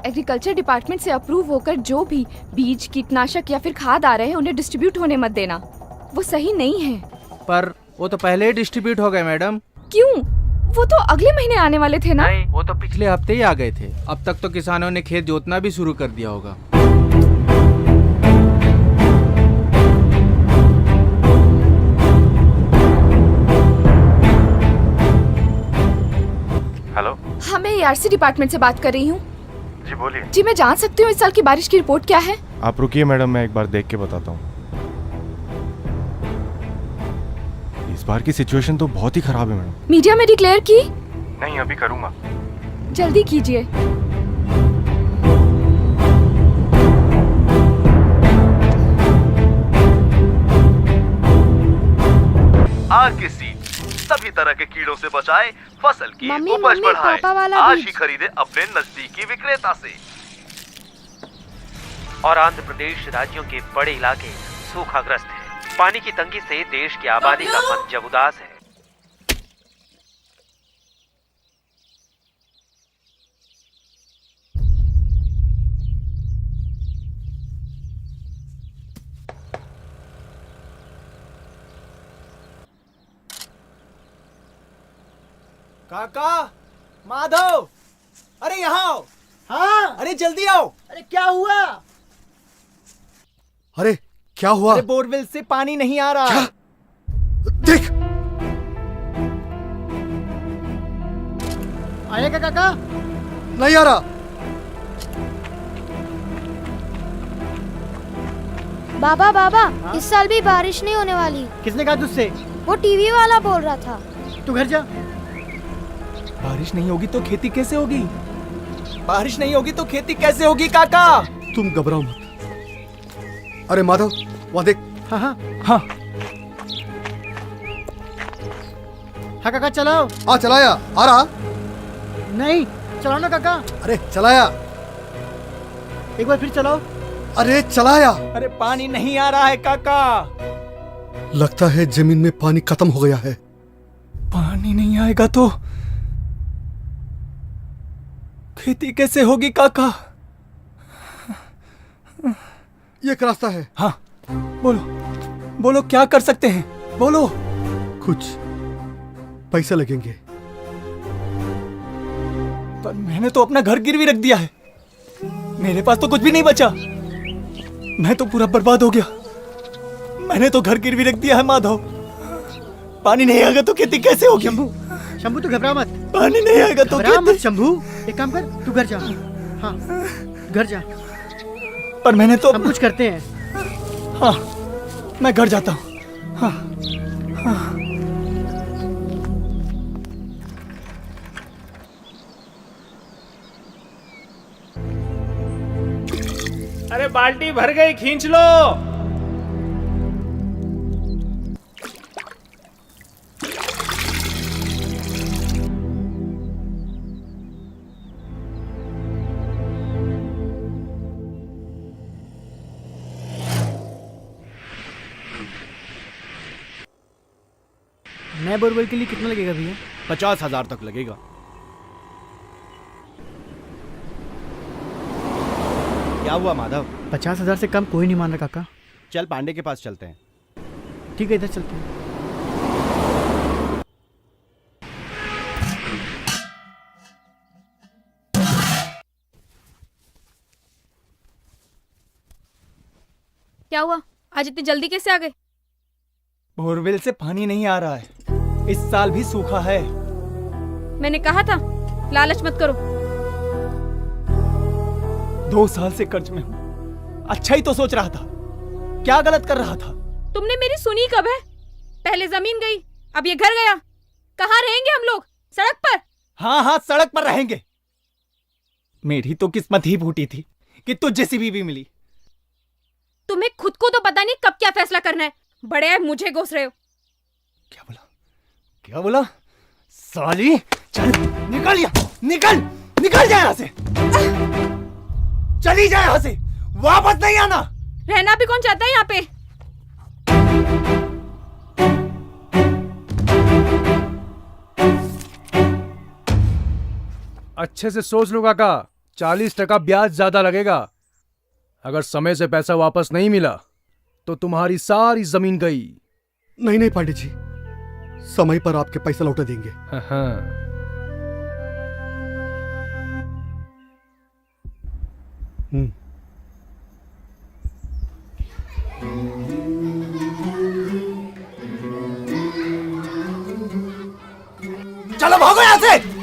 एग्रीकल्चर डिपार्टमेंट से अप्रूव होकर जो भी बीज, कीटनाशक या फिर खाद आ रहे हैं उन्हें डिस्ट्रीब्यूट होने मत देना। वो सही नहीं है। पर वो तो पहले ही डिस्ट्रीब्यूट हो गए मैडम। क्यों? वो तो अगले महीने आने वाले थे ना? नहीं, वो तो पिछले हफ्ते ही आ गए थे। अब तक तो किसानों ने खेत जोतना भी शुरू कर दिया होगा। हेलो, हाँ, मैं एआरसी डिपार्टमेंट से बात कर रही हूँ। जी बोलिए। जी, मैं जान सकती हूँ इस साल की बारिश की रिपोर्ट क्या है? आप रुकिए मैडम, मैं एक बार देख के बताता हूँ। इस बार की सिचुएशन तो बहुत ही खराब है मैडम। मीडिया में डिक्लेयर की? नहीं, अभी करूँगा। जल्दी कीजिए। आर के सीड सभी तरह के कीड़ों से बचाए, फसल की मम्मी, उपज मम्मी, बढ़ाए। पापा वाला आज बीज। ही खरीदे अपने नजदीकी विक्रेता से। और आंध्र प्रदेश राज्यों के बड़े इलाके सूखाग्रस्त हैं। पानी की तंगी से देश की आबादी का मन जब उदास है। काका, माधव, अरे यहाँ आओ। हाँ, अरे जल्दी आओ। अरे क्या हुआ? अरे क्या हुआ? अरे बोरवेल से पानी नहीं आ रहा। क्या? देख, आएगा काका? नहीं आ रहा। बाबा बाबा, इस साल भी बारिश नहीं होने वाली। किसने कहा तुझसे? वो टीवी वाला बोल रहा था। तू घर जा। बारिश नहीं होगी तो खेती कैसे होगी? बारिश नहीं होगी तो खेती कैसे होगी काका? तुम घबराओ मत। अरे माधव, वहाँ देख। हाँ हाँ हाँ हाँ काका चलाओ। हाँ चलाया। आ रहा? नहीं, चलाओ ना काका। अरे चलाया। एक बार फिर चलाओ। अरे चलाया। अरे पानी नहीं आ रहा है काका। लगता है जमीन में पानी खत्म हो गया है। पानी नहीं आएगा तो खेती कैसे होगी काका? ये एक रास्ता है। हाँ बोलो, बोलो क्या कर सकते हैं, बोलो। कुछ पैसे लगेंगे। पर मैंने तो अपना घर गिरवी रख दिया है, मेरे पास तो कुछ भी नहीं बचा। मैं तो पूरा बर्बाद हो गया। मैंने तो घर गिरवी रख दिया है माधव। पानी नहीं आएगा तो खेती कैसे होगी? शंभू, शंभू तू घबरा मत। पानी नहीं आएगा तो घबरा मत शंभू। एक काम कर, तू घर जा। हाँ घर जा। पर मैंने तो हम कुछ करते हैं। हाँ मैं घर जाता हूँ। हाँ हाँ अरे बाल्टी भर गई, खींच लो। नए बोरवेल के लिए कितना लगेगा भैया? 50,000 तक लगेगा। क्या हुआ माधव? 50,000 से कम कोई नहीं मान रहा काका। चल पांडे के पास चलते हैं। ठीक है, इधर चलते हैं। क्या हुआ? आज इतनी जल्दी कैसे आ गए? बोरवेल से पानी नहीं आ रहा है, इस साल भी सूखा है। मैंने कहा था लालच मत करो। 2 साल से कर्ज में हूँ, अच्छा ही तो सोच रहा था, क्या गलत कर रहा था? तुमने मेरी सुनी कब है? पहले जमीन गई, अब ये घर गया। कहाँ रहेंगे हम लोग? सड़क पर? हाँ हाँ सड़क पर रहेंगे। मेरी तो किस्मत ही फूटी थी कि तुझ जैसी बीवी मिली। तुम्हें खुद को तो पता नहीं कब क्या फैसला करना है, बड़े मुझे घोष रहे हो। क्या बोला? क्या बोला? साली चल निकल यहाँ, निकल निकल जा यहाँ से, चली जा यहाँ से, वापस नहीं आना। रहना भी कौन चाहता है यहाँ पे? अच्छे से सोच लो काका, 40% ब्याज ज्यादा लगेगा। अगर समय से पैसा वापस नहीं मिला तो तुम्हारी सारी जमीन गई। नहीं नहीं पांडे जी, समय पर आपके पैसा लौटा देंगे। हाँ। चलो भागो यहाँ से।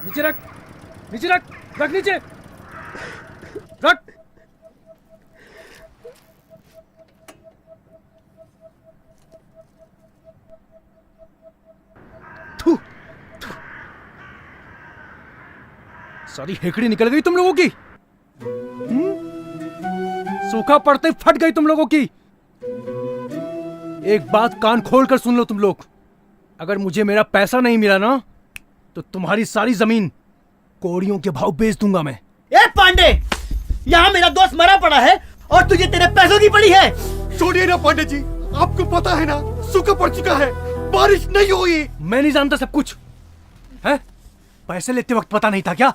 नीचे रख, नीचे रख, रख नीचे, रख। थू, थू। सारी हेकड़ी निकल गई तुम लोगों की। सूखा पड़ते फट गई तुम लोगों की। एक बात कान खोल कर सुन लो तुम लोग, अगर मुझे मेरा पैसा नहीं मिला ना तो तुम्हारी सारी जमीन कौड़ियों के भाव बेच दूंगा मैं। ए पांडे, यहाँ मेरा दोस्त मरा पड़ा है और तुझे तेरे पैसों की पड़ी है। छोड़िए ना पांडे जी, आपको पता है ना सूखा पड़ चुका है, बारिश नहीं हुई। मैं नहीं जानता सब कुछ है? पैसे लेते वक्त पता नहीं था क्या?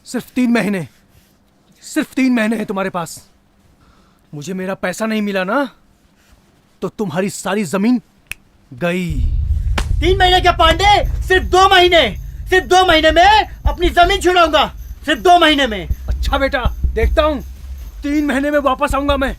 सिर्फ 3 महीने, सिर्फ 3 महीने हैं तुम्हारे पास। मुझे मेरा पैसा नहीं मिला ना तो तुम्हारी सारी जमीन गई। 3 महीने क्या पांडे, सिर्फ 2 महीने, सिर्फ 2 महीने में अपनी जमीन छुड़ाऊंगा, सिर्फ 2 महीने में। अच्छा बेटा, देखता हूँ 3 महीने में वापस आऊंगा मैं।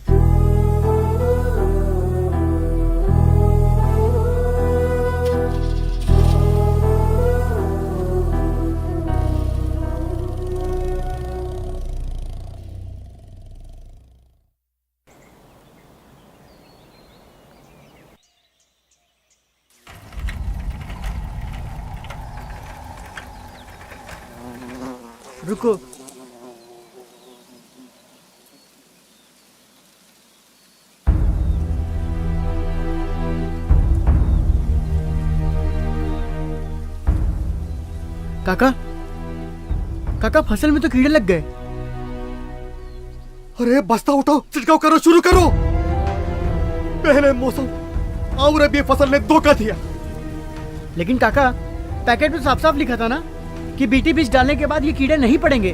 रुको, काका, काका फसल में तो कीड़े लग गए। अरे बस्ता उठाओ, छिड़काव करो, शुरू करो। पहले मौसम और अब ये फसल ने धोखा दिया। लेकिन काका, पैकेट में साफ साफ लिखा था ना कि बीटी बीज डालने के बाद ये कीड़े नहीं पड़ेंगे।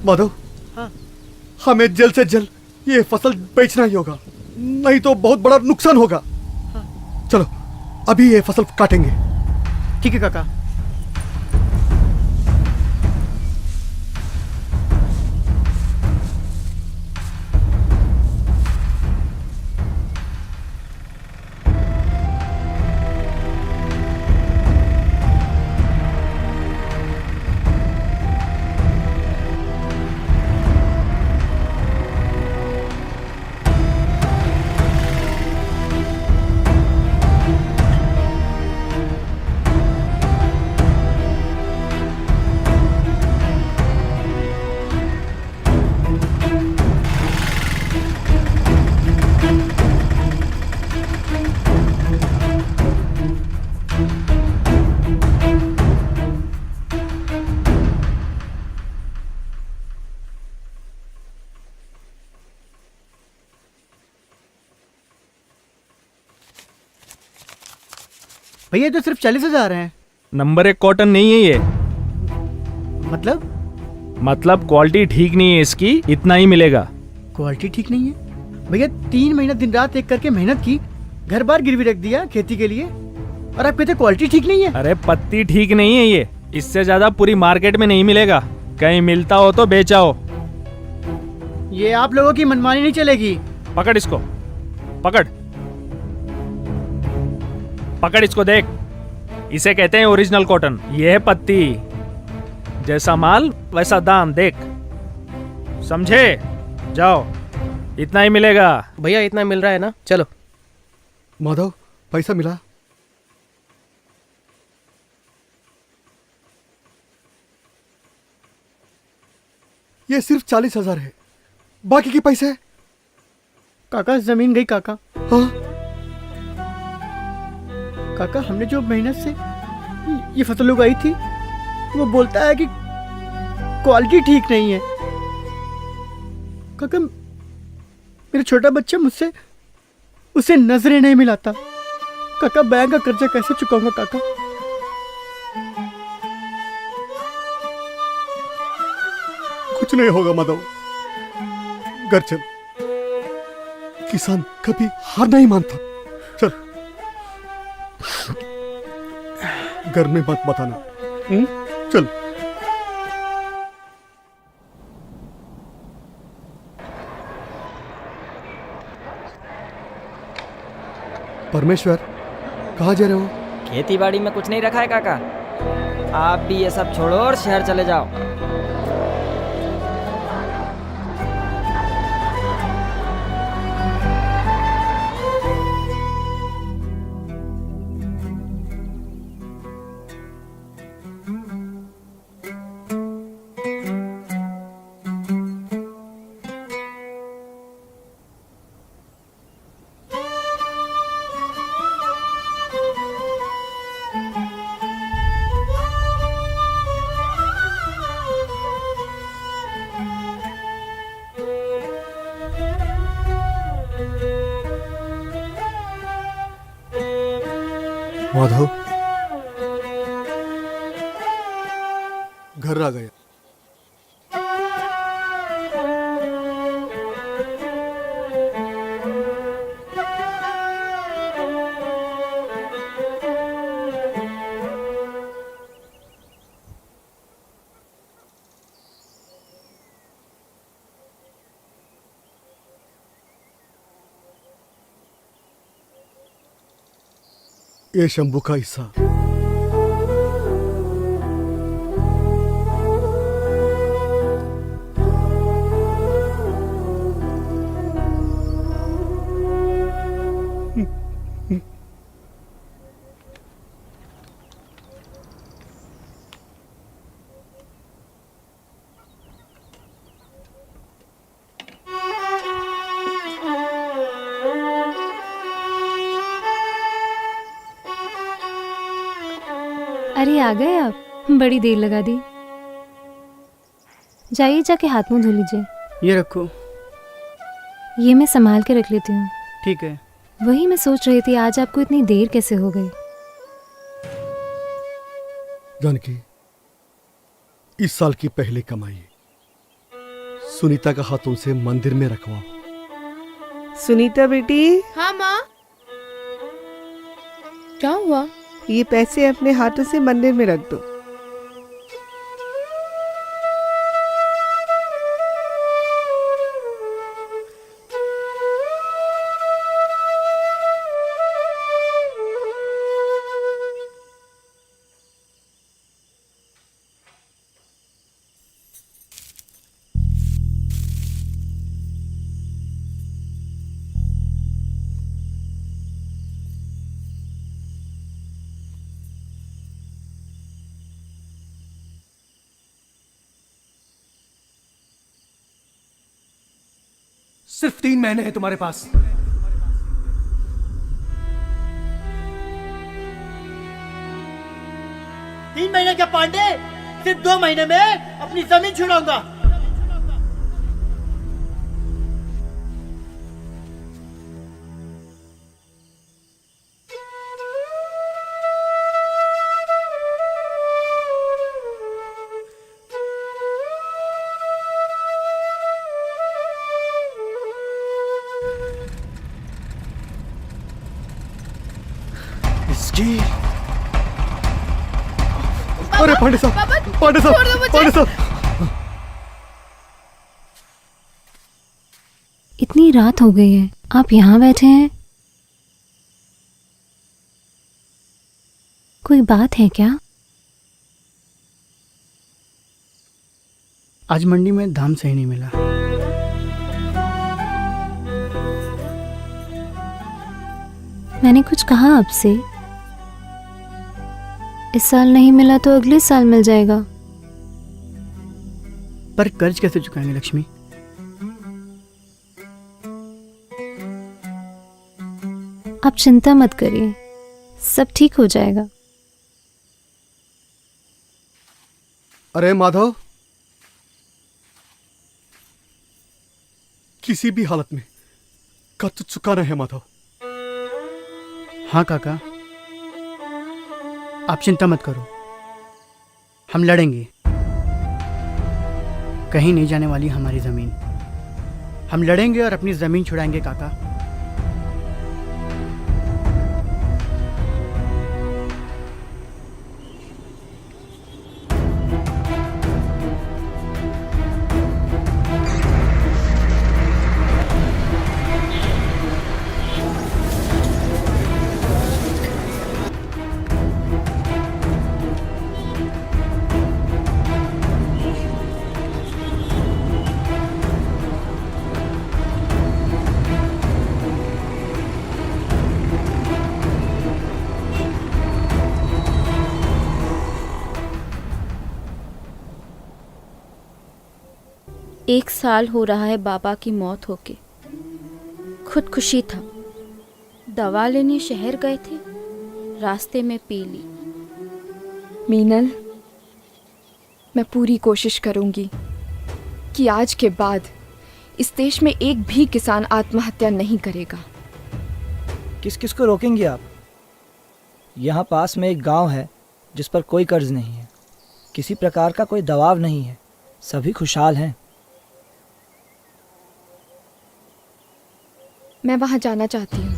माधव, हाँ? हमें जल्द से जल्द ये फसल बेचना ही होगा, नहीं तो बहुत बड़ा नुकसान होगा। हाँ। चलो अभी ये फसल काटेंगे। ठीक है काका। भैया तो सिर्फ 40,000 हैं। नंबर 1 कॉटन नहीं है ये। मतलब क्वालिटी ठीक नहीं है इसकी, इतना ही मिलेगा। क्वालिटी ठीक नहीं है भैया? 3 महीना दिन रात एक करके मेहनत की, घर बार गिरवी रख दिया खेती के लिए, और आप कहते क्वालिटी ठीक नहीं है? अरे पत्ती ठीक नहीं है ये, इससे ज्यादा पूरी मार्केट में नहीं मिलेगा। कहीं मिलता हो तो बेचाओ। ये आप लोगों की मनमानी नहीं चलेगी। पकड़ इसको, पकड़ पकड़ इसको, देख, इसे कहते हैं ओरिजिनल कॉटन। ये है पत्ती, जैसा माल वैसा दाम, देख, समझे? जाओ, इतना ही मिलेगा। भैया इतना मिल रहा है ना, चलो। माधव, पैसा मिला? ये सिर्फ 40,000 है, बाकी के पैसे? काका जमीन गई काका। हाँ? काका हमने जो मेहनत से ये फसल उगाई थी, वो बोलता है कि क्वालिटी ठीक नहीं है। काका मेरा छोटा बच्चा मुझसे उसे नजरें नहीं मिलाता। काका बैंक का कर्जा कैसे चुकाऊंगा काका? कुछ नहीं होगा माधव, घर चल। किसान कभी हार नहीं मानता। चल घर में मत बताना। चल। परमेश्वर, कहाँ जा रहे हो? खेती बाड़ी में कुछ नहीं रखा है काका, आप भी ये सब छोड़ो और शहर चले जाओ। माधव, घर आ गया। ये शंभू का हिस्सा। अरे आ गए आप, बड़ी देर लगा दी। जाइए जाके हाथ मुंह धो लीजिए। ये रखो। ये मैं संभाल के रख लेती हूँ। ठीक है। वही मैं सोच रही थी आज आपको इतनी देर कैसे हो गई। जानकी, इस साल की पहली कमाई सुनीता का हाथों से मंदिर में रखवाओ। सुनीता बेटी। हाँ माँ। क्या हुआ? ये पैसे अपने हाथों से मंदिर में रख दो। सिर्फ 3 महीने हैं तुम्हारे पास। तीन महीने क्या पांडे, सिर्फ 2 महीने में अपनी जमीन छुड़ाऊंगा। अरे पांडे साहब, पांडे साहब, पांडे साहब। इतनी रात हो गई है, आप यहाँ बैठे हैं? कोई बात है क्या? आज मंडी में दाम सही नहीं मिला। मैंने कुछ कहा आपसे? इस साल नहीं मिला तो अगले साल मिल जाएगा। पर कर्ज कैसे चुकाएंगे लक्ष्मी? आप चिंता मत करिए, सब ठीक हो जाएगा। अरे माधव, किसी भी हालत में का तो चुकाना है माधव। हाँ काका, आप चिंता मत करो, हम लड़ेंगे। कहीं नहीं जाने वाली हमारी जमीन। हम लड़ेंगे और अपनी जमीन छुड़ाएंगे काका। एक साल हो रहा है बाबा की मौत होके। खुदकुशी था। दवा लेने शहर गए थे, रास्ते में पी ली। मीनल, मैं पूरी कोशिश करूंगी कि आज के बाद इस देश में एक भी किसान आत्महत्या नहीं करेगा। किस किस को रोकेंगे आप? यहाँ पास में एक गांव है जिस पर कोई कर्ज नहीं है, किसी प्रकार का कोई दबाव नहीं है, सभी खुशहाल हैं। मैं वहां जाना चाहती हूँ।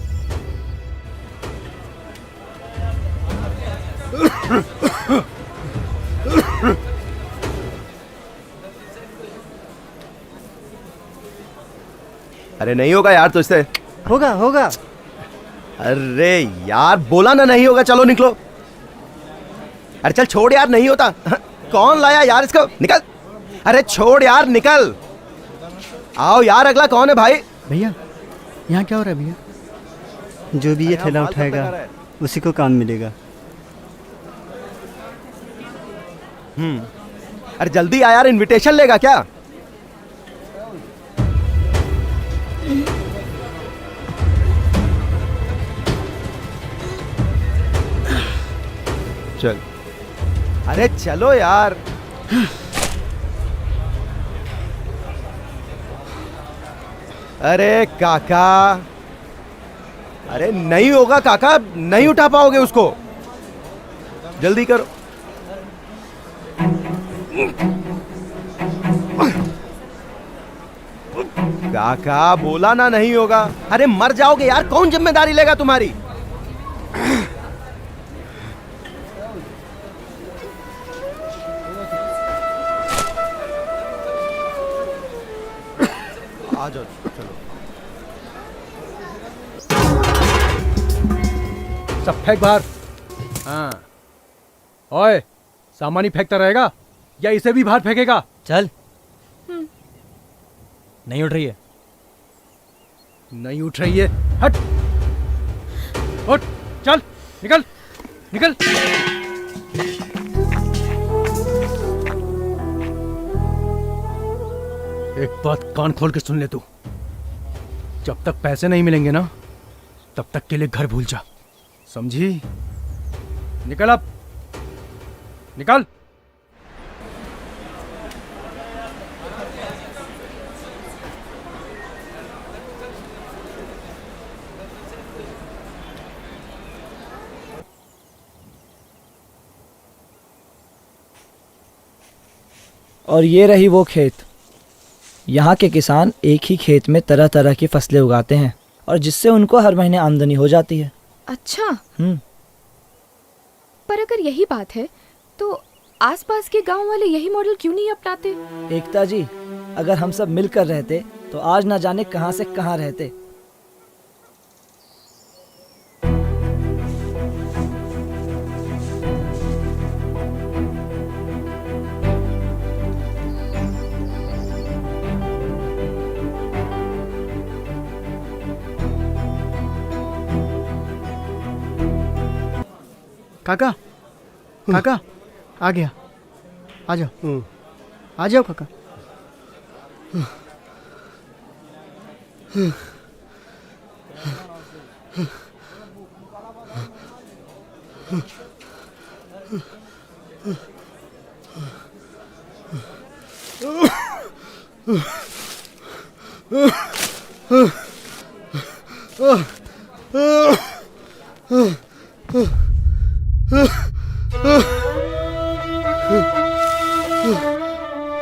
अरे नहीं होगा यार तुझसे। होगा होगा। अरे यार बोला ना नहीं होगा, चलो निकलो। अरे चल छोड़ यार, नहीं होता। कौन लाया यार इसको, निकल। अरे छोड़ यार, निकल। आओ यार, अगला कौन है भाई? भैया यहाँ क्या हो रहा है भैया? जो भी ये थैला उठाएगा उसी को काम मिलेगा। अरे जल्दी आ यार, इनविटेशन लेगा क्या? चल। अरे चलो यार। अरे काका, अरे नहीं होगा काका, नहीं उठा पाओगे उसको, जल्दी करो। काका बोला ना नहीं होगा। अरे मर जाओगे यार, कौन जिम्मेदारी लेगा तुम्हारी? आ जाओ, चलो। सब फेंक बाहर। हाँ, ओए, सामान ही फेंकता रहेगा या इसे भी बाहर फेंकेगा? चल। नहीं उठ रही है, नहीं उठ रही है। हट, उठ, चल, निकल, निकल। एक बात कान खोल के सुन ले तू, जब तक पैसे नहीं मिलेंगे ना, तब तक के लिए घर भूल जा, समझी? निकल अब, निकल। और ये रही वो खेत। यहाँ के किसान एक ही खेत में तरह तरह की फसलें उगाते हैं और जिससे उनको हर महीने आमदनी हो जाती है। अच्छा। पर अगर यही बात है तो आसपास के गांव वाले यही मॉडल क्यों नहीं अपनाते? एकता जी, अगर हम सब मिलकर रहते तो आज ना जाने कहां से कहां रहते। काका, काका, आ गया, आ जाओ, आ जाओ काका।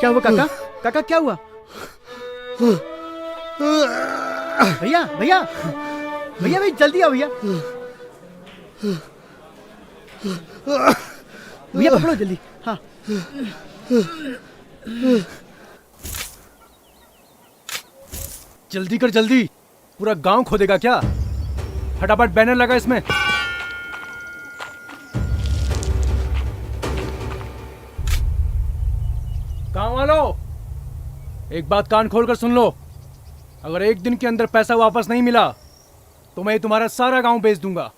क्या हुआ काका? काका क्या हुआ? भैया भैया भैया भाई जल्दी आओ भैया। भैया पकड़ो जल्दी। हाँ जल्दी कर जल्दी, पूरा गांव खोदेगा क्या? फटाफट बैनर लगा इसमें। गांव वालों, एक बात कान खोलकर सुन लो, अगर एक दिन के अंदर पैसा वापस नहीं मिला तो मैं तुम्हारा सारा गांव बेच दूंगा।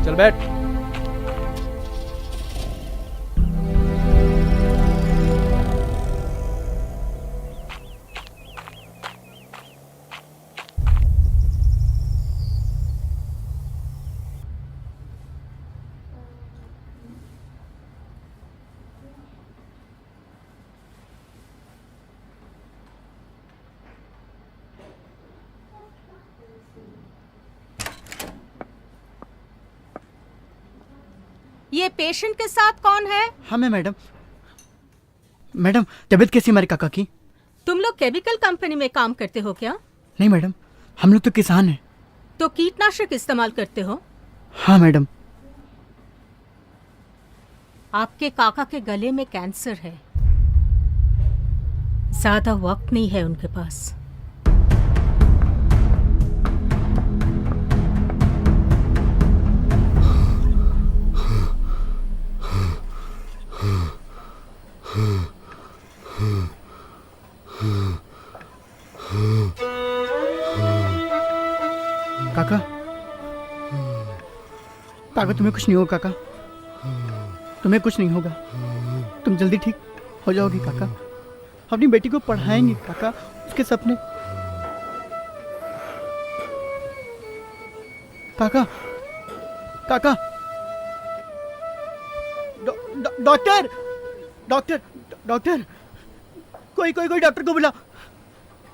चल बैठ। ये पेशेंट के साथ कौन है? हाँ मैं मैडम। मैडम तबीयत कैसी हमारे काका की? तुम लोग केमिकल कंपनी में काम करते हो क्या? नहीं मैडम, हम लोग तो किसान हैं। तो कीटनाशक इस्तेमाल करते हो? हाँ मैडम। आपके काका के गले में कैंसर है, ज्यादा वक्त नहीं है उनके पास। काका काका तुम्हें कुछ नहीं होगा काका, तुम्हें कुछ नहीं होगा, तुम जल्दी ठीक हो जाओगे काका। अपनी बेटी को पढ़ाएंगे काका, उसके सपने। काका काका डॉक्टर डॉक्टर डॉक्टर कोई कोई कोई डॉक्टर को बुला।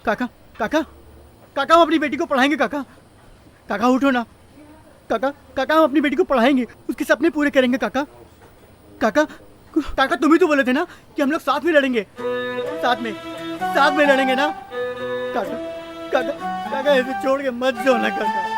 काका काका काका हम अपनी बेटी को पढ़ाएंगे काका। काका उठो ना काका, काका हम अपनी बेटी को पढ़ाएंगे, उसके सपने पूरे करेंगे काका। काका काका तुम ही तो बोले थे ना कि हम लोग साथ में लड़ेंगे, साथ में लड़ेंगे ना काका। काका काका ऐसे छोड़ के मत जाओ ना काका।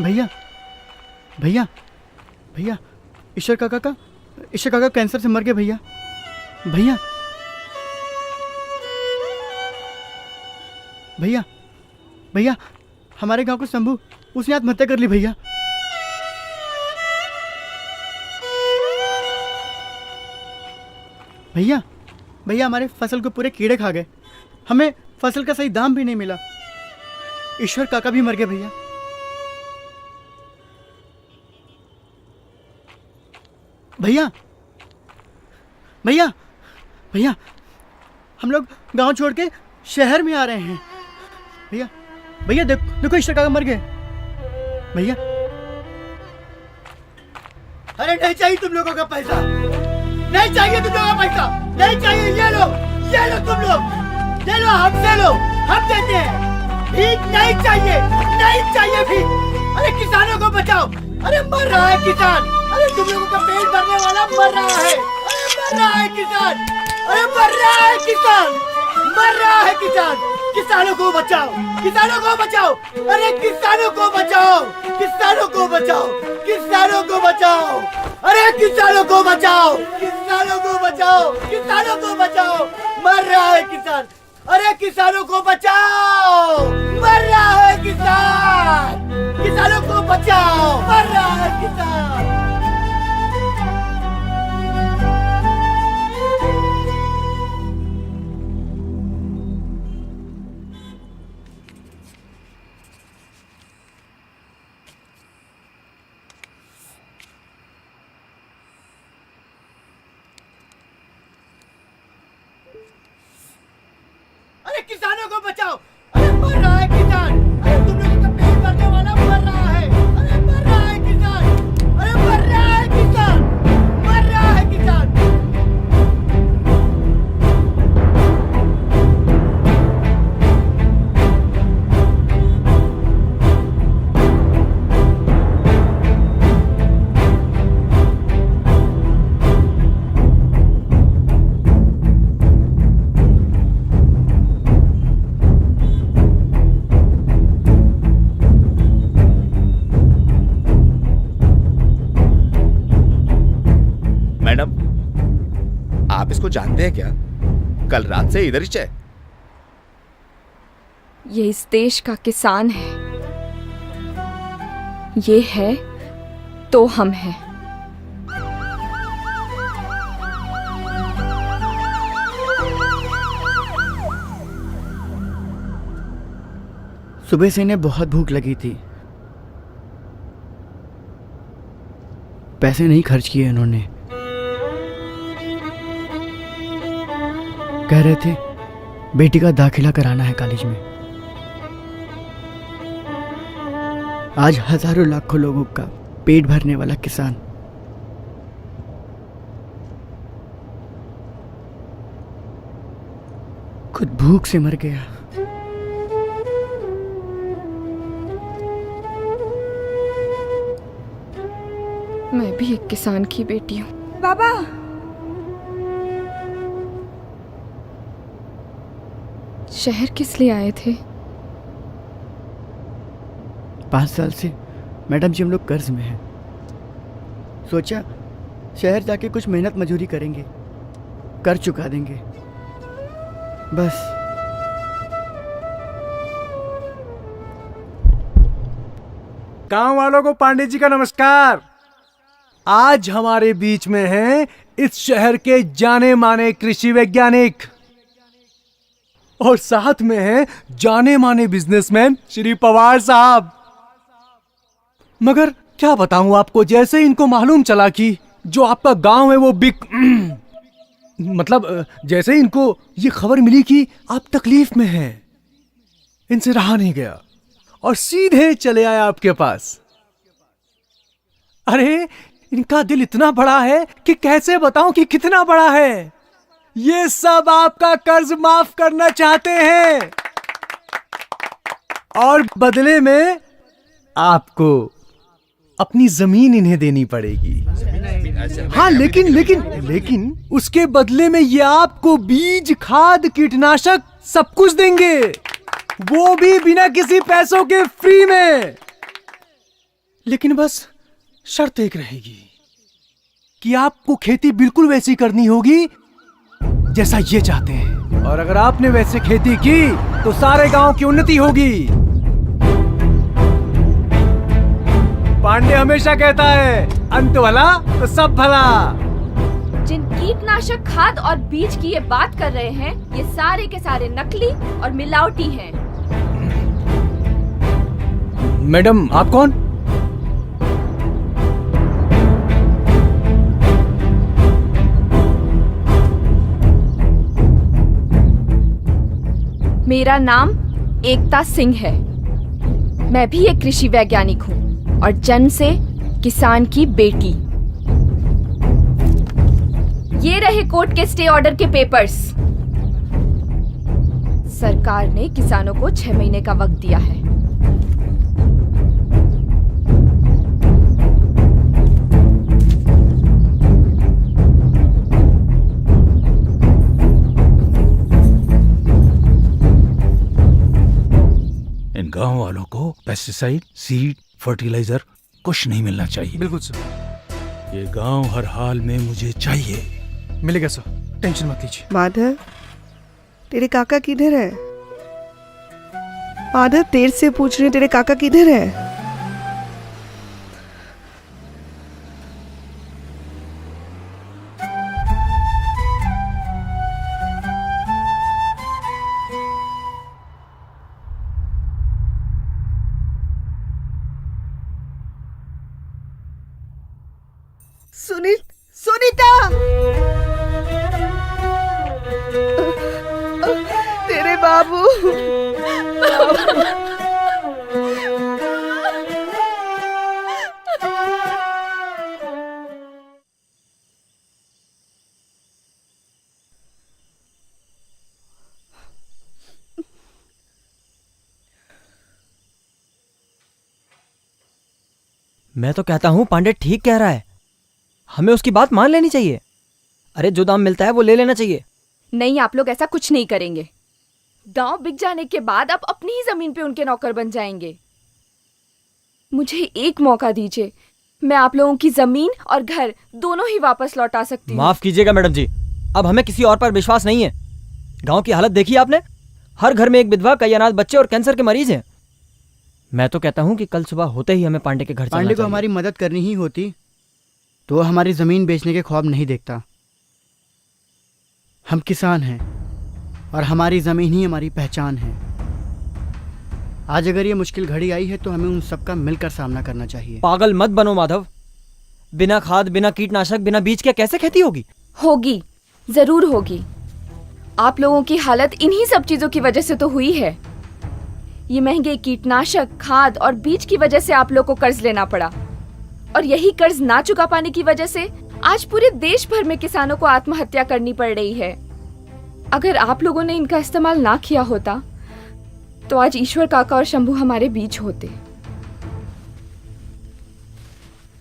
भैया भैया भैया ईश्वर काका कैंसर से मर गए भैया। भैया भैया भैया हमारे गांव को शंभू, उसने आत्महत्या कर ली भैया। भैया भैया हमारे फसल को पूरे कीड़े खा गए, हमें फसल का सही दाम भी नहीं मिला। ईश्वर काका भी मर गए भैया। भैया भैया भैया हम लोग गांव छोड़ के शहर में आ रहे हैं भैया। भैया देखो ईश्वर काका मर गए भैया। अरे नहीं चाहिए तुम लोगों का पैसा, नहीं चाहिए तुम लोगों का पैसा, नहीं चाहिए। ये लो तुम लोग, ले लो, हमसे लो, हम देते हैं। भीख नहीं चाहिए, नहीं चाहिए भीख। अरे किसानों को बचाओ, अरे मर रहा है किसान, अरे तुम लोगों का पेट भरने वाला मर रहा है, अरे मर रहा है किसान, अरे मर रहा है किसान, मर रहा है किसान। किसानों को बचाओ, किसानों को बचाओ, अरे किसानों को बचाओ, किसानों को बचाओ, किसानों को बचाओ, अरे किसानों को बचाओ, किसानों को बचाओ, किसानों को बचाओ, मर रहा है किसान, अरे किसानों को बचाओ, मर रहा है किसान, किसानों को बचाओ, मर रहा है किसान। किसानों को बचाओ। अरे मर रहा है किसान, अरे तुम लोगों का पेट भरने वाला मर रहा है। अरे मर रहा है किसान, अरे मर रहा है किसान, मर रहा है किसान। मैडम, आप इसको जानते हैं क्या? कल रात से इधर ही है। ये इस देश का किसान है। ये है तो हम हैं। सुबह से इन्हें बहुत भूख लगी थी। पैसे नहीं खर्च किए इन्होंने। कह रहे थे बेटी का दाखिला कराना है कॉलेज में। आज हजारों लाखों लोगों का पेट भरने वाला किसान खुद भूख से मर गया। मैं भी एक किसान की बेटी हूँ। बाबा, शहर किस लिए आए थे? 5 साल से मैडम जी हम लोग कर्ज में हैं। सोचा शहर जाके कुछ मेहनत मजदूरी करेंगे, कर चुका देंगे बस। गांव वालों को पांडे जी का नमस्कार। आज हमारे बीच में हैं इस शहर के जाने माने कृषि वैज्ञानिक और साथ में हैं जाने माने बिजनेसमैन श्री पवार साहब। मगर क्या बताऊं आपको, जैसे इनको मालूम चला कि जो आपका गांव है वो मतलब जैसे इनको ये खबर मिली कि आप तकलीफ में हैं, इनसे रहा नहीं गया और सीधे चले आए आपके पास। अरे इनका दिल इतना बड़ा है कि कैसे बताऊं कि कितना बड़ा है। ये सब आपका कर्ज माफ करना चाहते हैं और बदले में आपको अपनी जमीन इन्हें देनी पड़ेगी। हाँ, लेकिन उसके बदले में ये आपको बीज, खाद, कीटनाशक सब कुछ देंगे, वो भी बिना किसी पैसों के फ्री में। लेकिन बस शर्त एक रहेगी कि आपको खेती बिल्कुल वैसी करनी होगी जैसा ये चाहते हैं, और अगर आपने वैसे खेती की तो सारे गांव की उन्नति होगी। पांडे हमेशा कहता है अंत भला तो सब भला। जिन कीटनाशक, खाद और बीज की ये बात कर रहे हैं, ये सारे के सारे नकली और मिलावटी हैं। मैडम आप कौन? मेरा नाम एकता सिंह है। मैं भी एक कृषि वैज्ञानिक हूँ और जन्म से किसान की बेटी। ये रहे कोर्ट के स्टे ऑर्डर के पेपर्स। सरकार ने किसानों को 6 महीने का वक्त दिया है। इन गांव वालों को पेस्टिसाइड, सीड, फर्टिलाइजर कुछ नहीं मिलना चाहिए। बिल्कुल सर। ये गांव हर हाल में मुझे चाहिए। मिलेगा सर, टेंशन मत लीजिए। माधव, तेरे काका किधर है? माधव, देर से पूछ रही, तेरे काका किधर है? सुनीता, तेरे बाबू मैं तो कहता हूँ पांडे ठीक कह रहा है, हमें उसकी बात मान लेनी चाहिए। अरे जो दाम मिलता है वो ले लेना चाहिए। नहीं, आप लोग ऐसा कुछ नहीं करेंगे। गांव बिक जाने के बाद आप अपनी ही जमीन पे उनके नौकर बन जाएंगे। मुझे एक मौका दीजिए, मैं आप लोगों की जमीन और घर दोनों ही वापस लौटा सकती हूँ। माफ कीजिएगा मैडम जी, अब हमें किसी और पर विश्वास नहीं है। गांव की हालत देखी आपने, हर घर में एक विधवा, कई अनाथ बच्चे और कैंसर के मरीज हैं। मैं तो कहता हूँ कि कल सुबह होते ही हमें पांडे के घर चलना पांडे को चाहिए। हमारी मदद करनी ही होती तो वो हमारी जमीन बेचने के ख्वाब नहीं देखता। हम किसान हैं और हमारी जमीन ही हमारी पहचान है। आज अगर ये मुश्किल घड़ी आई है तो हमें उन सबका मिलकर सामना करना चाहिए। पागल मत बनो माधव, बिना खाद, बिना कीटनाशक, बिना बीज के कैसे खेती होगी? होगी, जरूर होगी। आप लोगों की हालत इन्हीं सब चीजों की वजह से तो हुई है। ये महंगे कीटनाशक, खाद और बीज की वजह से आप लोग को कर्ज लेना पड़ा, और यही कर्ज ना चुका पाने की वजह से आज पूरे देश भर में किसानों को आत्महत्या करनी पड़ रही है। अगर आप लोगों ने इनका इस्तेमाल ना किया होता तो आज ईश्वर काका और शंभू हमारे बीच होते।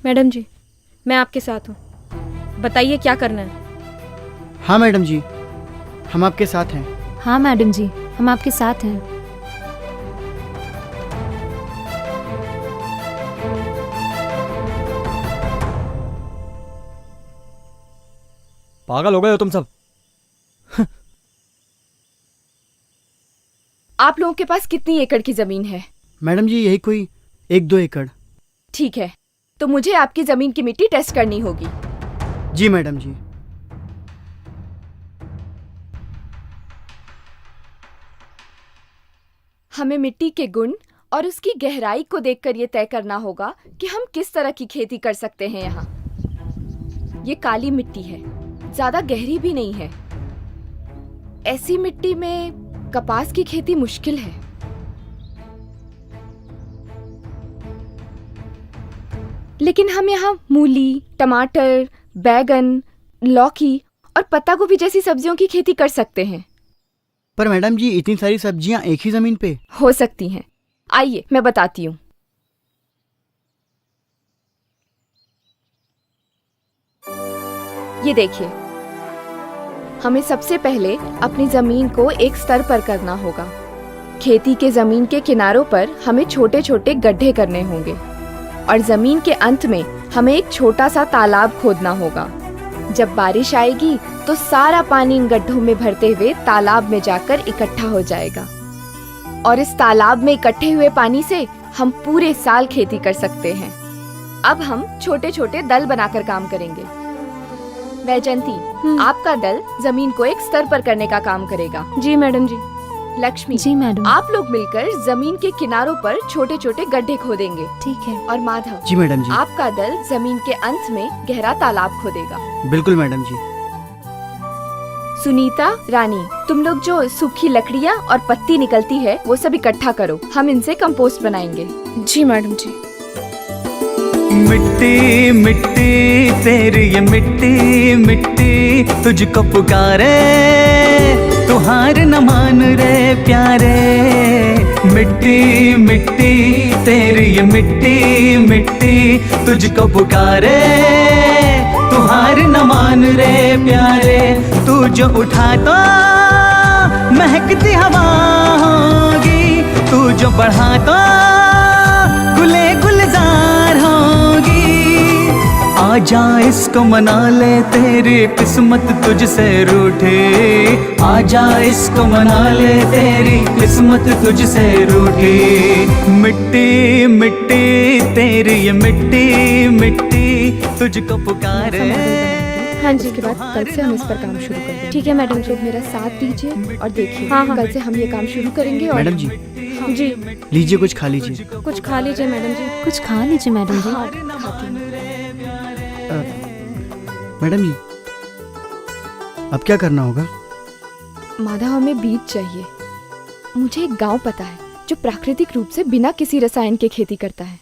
मैडम जी, मैं आपके साथ हूँ, बताइए क्या करना है। हाँ मैडम जी, हम आपके साथ हैं। हाँ मैडम जी, हम आपके साथ हैं। पागल हो गए हो तुम सब। आप लोगों के पास कितनी एकड़ की जमीन है? मैडम जी यही कोई 1-2 एकड़। ठीक है, तो मुझे आपकी जमीन की मिट्टी टेस्ट करनी होगी। जी मैडम जी। हमें मिट्टी के गुण और उसकी गहराई को देखकर यह तय करना होगा कि हम किस तरह की खेती कर सकते हैं। यहाँ ये काली मिट्टी है, ज्यादा गहरी भी नहीं है। ऐसी मिट्टी में कपास की खेती मुश्किल है। लेकिन हम यहाँ मूली, टमाटर, बैगन, लौकी और पत्ता गोभी जैसी सब्जियों की खेती कर सकते हैं। पर मैडम जी इतनी सारी सब्जियां एक ही जमीन पे हो सकती हैं। आइए मैं बताती हूँ। ये देखिए, हमें सबसे पहले अपनी जमीन को एक स्तर पर करना होगा। खेती के जमीन के किनारों पर हमें छोटे छोटे गड्ढे करने होंगे और जमीन के अंत में हमें एक छोटा सा तालाब खोदना होगा। जब बारिश आएगी तो सारा पानी इन गड्ढों में भरते हुए तालाब में जाकर इकट्ठा हो जाएगा और इस तालाब में इकट्ठे हुए पानी से हम पूरे साल खेती कर सकते हैं। अब हम छोटे छोटे दल बनाकर काम करेंगे। वैजंती, आपका दल जमीन को एक स्तर पर करने का काम करेगा। जी मैडम जी। लक्ष्मी जी मैडम। आप लोग मिलकर जमीन के किनारों पर छोटे छोटे गड्ढे खोदेंगे। ठीक है। और माधव जी मैडम जी। आपका दल जमीन के अंत में गहरा तालाब खोदेगा। बिल्कुल मैडम जी। सुनीता, रानी, तुम लोग जो सूखी लकड़ियाँ और पत्ती निकलती है वो सब इकट्ठा करो, हम इनसे कंपोस्ट बनाएंगे। जी मैडम जी। मिट्टी मिट्टी तेरी ये मिट्टी मिट्टी तुझको पुकारे, तू हार न मान रे प्यारे। मिट्टी मिट्टी तेरी ये मिट्टी मिट्टी तुझको पुकारे, तू हार न मान रे प्यारे। तू जो उठा तो महकती हवा होगी, तू जो बढ़ा तो गुले गुलजार होगी। आजा इसको मना ले, तेरी किस्मत तुझसे रूठे। आजा इसको मना ले, तेरी किस्मत तुझसे रूठे। मिट्टी मिट्टी तेरी ये मिट्टी मिट्टी तुझको पुकारे। हाँ जी, के बाद कल से हम इस पर काम शुरू करेंगे। ठीक है मैडम जी। लोग मेरा साथ दीजिए और देखिए। हाँ, हाँ। कल से हम ये काम शुरू करेंगे। और मैडम जी हाँ। जी लीजिए, कुछ खा लीजिए। कुछ खा लीजिए मैडम जी। कुछ खा लीजिए मैडम जी। हाँ, खाती हूँ। मैडम जी अब क्या करना होगा? माधव, हमें बीज चाहिए। मुझे एक गांव पता है जो प्राकृतिक रूप से बिना किसी रसायन के खेती करता है।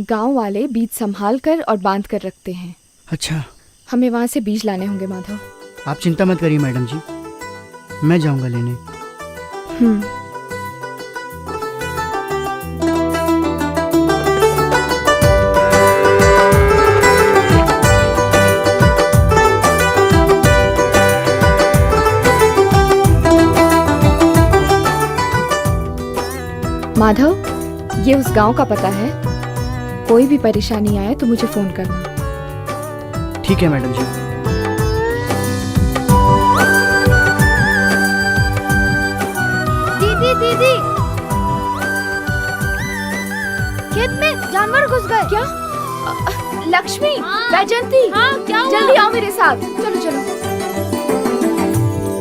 गांव वाले बीज संभाल कर और बांध कर रखते हैं। अच्छा, हमें वहां से बीज लाने होंगे माधव। आप चिंता मत करिए मैडम जी, मैं जाऊंगा लेने। माधव, ये उस गांव का पता है। कोई भी परेशानी आए तो मुझे फोन करना। ठीक है मैडम जी। दीदी दीदी, खेत में जानवर घुस गए। क्या? लक्ष्मी, वैजंती, क्या हुआ? जल्दी आओ मेरे साथ। चलो चलो।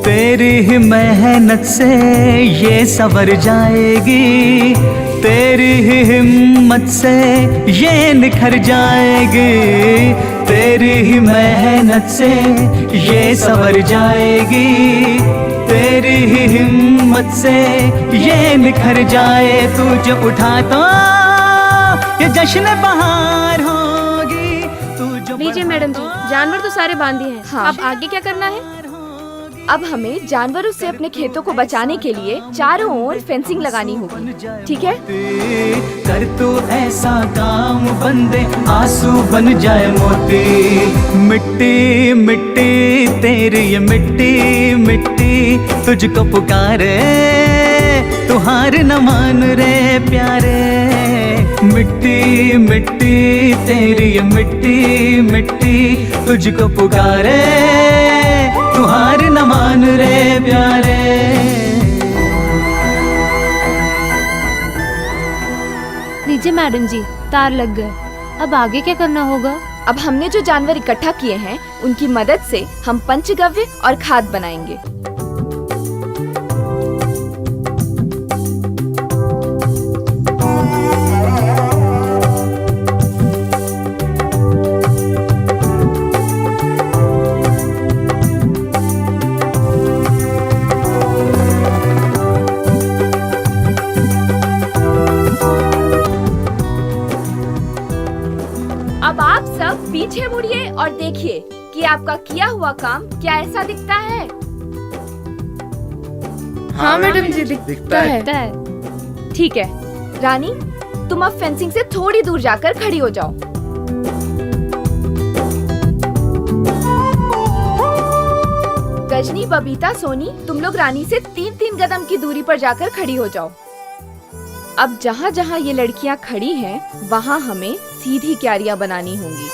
तेरी ही मेहनत से ये सवर जाएगी, तेरी ही हिम्मत से ये निखर जाएगी, तेरी ही मेहनत से ये सवर जाएगी, तेरी ही हिम्मत से ये निखर जाए। तू जो उठा तो ये जश्न बहार होगी। तू जो लीजिए मैडम जी, जानवर तो सारे बांधे हैं। हाँ। अब आगे क्या करना है? अब हमें जानवरों से अपने खेतों को बचाने के लिए चारों ओर फेंसिंग लगानी होगी, ठीक है? कर तू ऐसा काम बंदे आंसू बन जाए मोती। मिट्टी मिट्टी तेरी ये मिट्टी मिट्टी तुझको पुकारे, तू हार न मान रे प्यारे। मिट्टी मिट्टी तेरी ये मिट्टी मिट्टी तुझको पुकारे, तू हार न मान रे प्यारे। लीजिए मैडम जी, तार लग गए। अब आगे क्या करना होगा? अब हमने जो जानवर इकट्ठा किए हैं उनकी मदद से हम पंचगव्य और खाद बनाएंगे। अब आप सब पीछे मुड़िए और देखिए कि आपका किया हुआ काम क्या ऐसा दिखता है। हाँ मैडम जी, दिखता है। ठीक है रानी, तुम अब फेंसिंग से थोड़ी दूर जाकर खड़ी हो जाओ। गजनी, बबीता, सोनी, तुम लोग रानी से 3-3 कदम की दूरी पर जाकर खड़ी हो जाओ। अब जहाँ जहाँ ये लड़कियाँ खड़ी हैं, वहाँ हमें सीधी क्यारियाँ बनानी होंगी।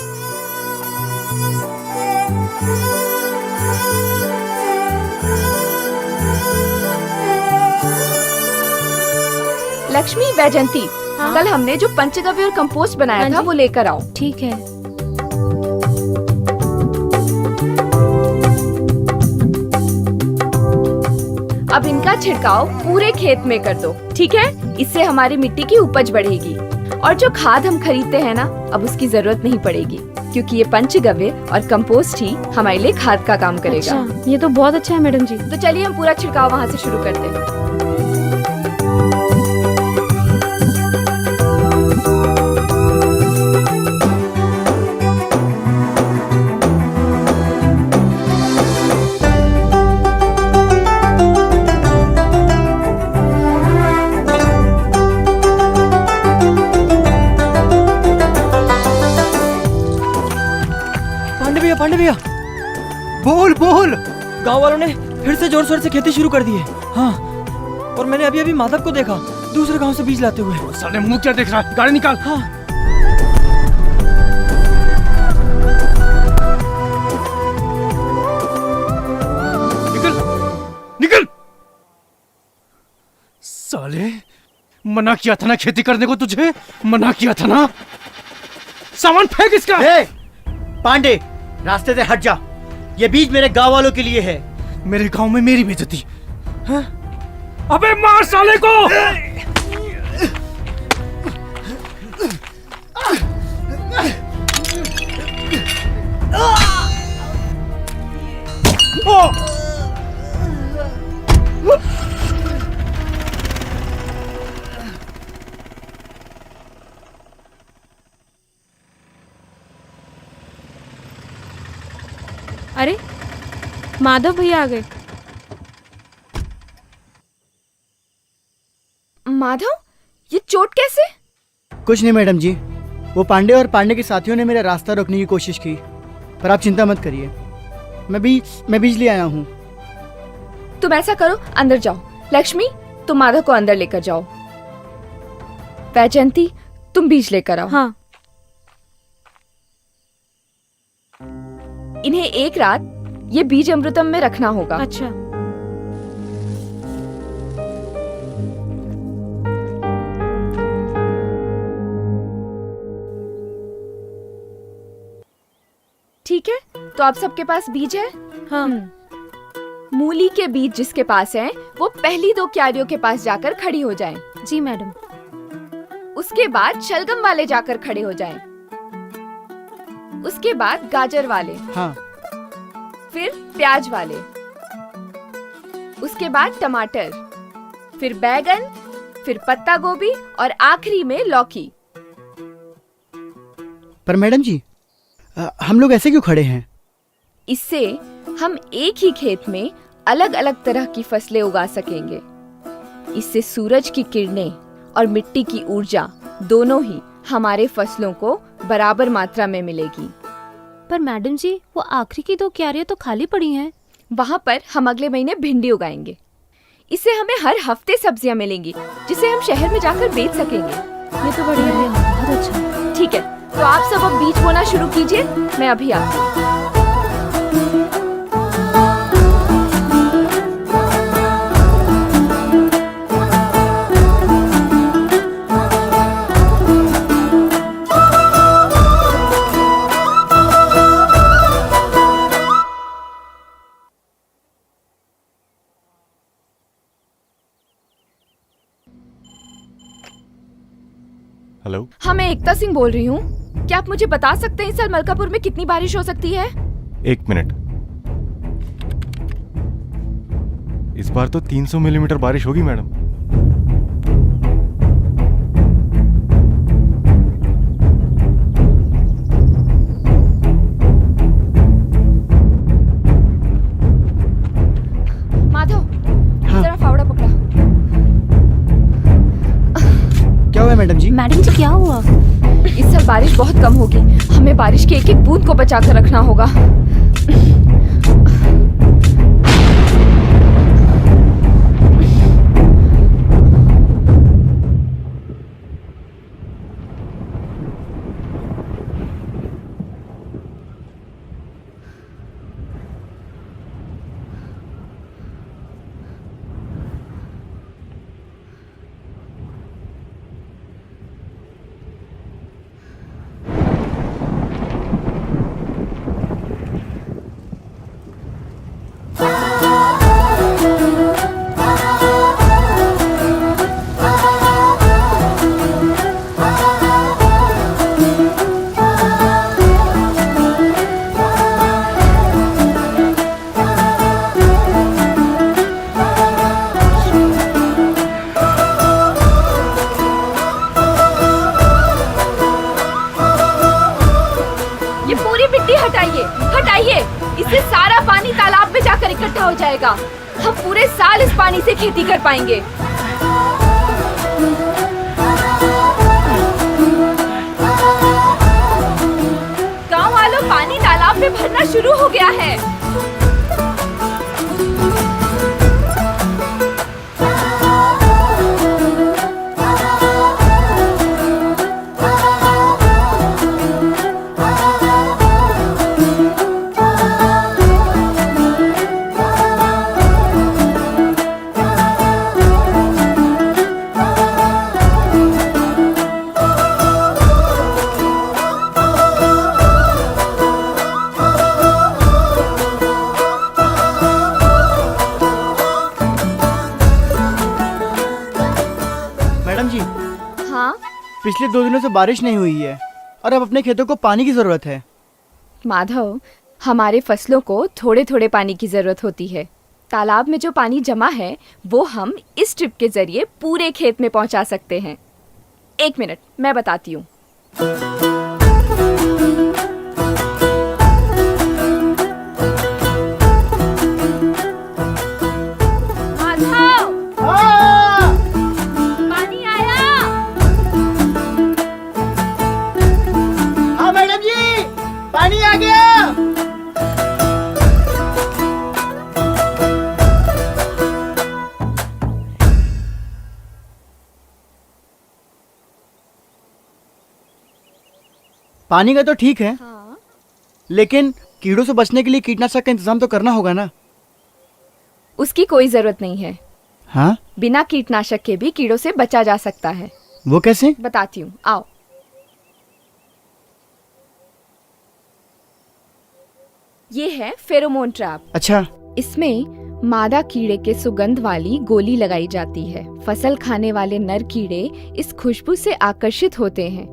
लक्ष्मी, वैजंती, कल हमने जो पंचगव्य और कंपोस्ट बनाया था वो लेकर आओ। ठीक है। अब इनका छिड़काव पूरे खेत में कर दो, ठीक है? इससे हमारी मिट्टी की उपज बढ़ेगी। और जो खाद हम खरीदते हैं ना, अब उसकी जरूरत नहीं पड़ेगी, क्योंकि ये पंचगव्य और कंपोस्ट ही हमारे लिए खाद का काम करेगा। अच्छा, ये तो बहुत अच्छा है मैडम जी। तो चलिए हम पूरा छिड़काव वहाँ से शुरू करते हैं। पांडे भैया, बोल बोल। गांव वालों ने फिर से जोर शोर से खेती शुरू कर दी है। हाँ, और मैंने अभी माधव को देखा दूसरे गांव से बीज लाते हुए। साले मुंह क्या देख रहा है? गाड़ी निकाल। हाँ। निकल निकल। साले, मना किया था ना खेती करने को, तुझे मना किया था ना। सामान फेंक इसका। पांडे, रास्ते से हट जा। ये बीज मेरे गांव वालों के लिए है। मेरे गांव में मेरी बेइज्जती। अबे मार साले को। अरे माधव भैया आ गए। माधव, ये चोट कैसे? कुछ नहीं मैडम जी, वो पांडे और पांडे के साथियों ने मेरा रास्ता रोकने की कोशिश की, पर आप चिंता मत करिए, मैं बीज ले आया हूँ। तुम ऐसा करो, अंदर जाओ। लक्ष्मी, तुम माधव को अंदर लेकर जाओ। वैजयंती, तुम बीज लेकर आओ। हाँ। इन्हें एक रात ये बीज अमृतम में रखना होगा। अच्छा। ठीक है, तो आप सबके पास बीज है? हाँ। मूली के बीज जिसके पास हैं, वो पहली 2 क्यारियों के पास जाकर खड़ी हो जाएं। जी मैडम। उसके बाद शलगम वाले जाकर खड़े हो जाएं। उसके बाद गाजर वाले। हाँ। फिर प्याज वाले। उसके बाद टमाटर, फिर बैगन, फिर पत्ता गोभी और आखिरी में लौकी। पर मैडम जी, हम लोग ऐसे क्यों खड़े हैं? इससे हम एक ही खेत में अलग अलग तरह की फसलें उगा सकेंगे। इससे सूरज की किरणें और मिट्टी की ऊर्जा दोनों ही हमारे फसलों को बराबर मात्रा में मिलेगी। पर मैडम जी, वो आखिरी की 2 क्यारियां तो खाली पड़ी हैं। वहाँ पर हम अगले महीने भिंडी उगाएंगे। इससे हमें हर हफ्ते सब्जियाँ मिलेंगी, जिसे हम शहर में जाकर बेच सकेंगे। ये तो बढ़िया है, बहुत अच्छा। ठीक है, तो आप सब अब बीज बोना शुरू कीजिए, मैं अभी आती हूँ। हेलो, हाँ, मैं एकता सिंह बोल रही हूँ। क्या आप मुझे बता सकते हैं इस साल मलकापुर में कितनी बारिश हो सकती है? 1 मिनट। इस बार तो 300 मिलीमीटर बारिश होगी मैडम। माधव, जरा फावड़ा पकड़ा। क्या हुआ मैडम जी? मैडम जी, क्या हुआ? इस साल बारिश बहुत कम होगी, हमें बारिश के एक एक बूंद को बचा कर रखना होगा। हटाइए, इससे सारा पानी तालाब में जाकर इकट्ठा हो जाएगा। हम पूरे साल इस पानी से खेती कर पाएंगे। गांव वालों, पानी तालाब में भरना शुरू हो गया है। पिछले 2 दिनों से बारिश नहीं हुई है और अब अपने खेतों को पानी की जरूरत है। माधव, हमारे फसलों को थोड़े थोड़े पानी की जरूरत होती है। तालाब में जो पानी जमा है वो हम इस ट्रिप के जरिए पूरे खेत में पहुंचा सकते हैं। 1 मिनट, मैं बताती हूँ। आ गया। पानी का तो ठीक है, लेकिन कीड़ों से बचने के लिए कीटनाशक का इंतजाम तो करना होगा ना। उसकी कोई जरूरत नहीं है। हाँ, बिना कीटनाशक के भी कीड़ों से बचा जा सकता है। वो कैसे? बताती हूँ, आओ। ये है फेरोमोन ट्रैप। अच्छा। इसमें मादा कीड़े के सुगंध वाली गोली लगाई जाती है। फसल खाने वाले नर कीड़े इस खुशबू से आकर्षित होते हैं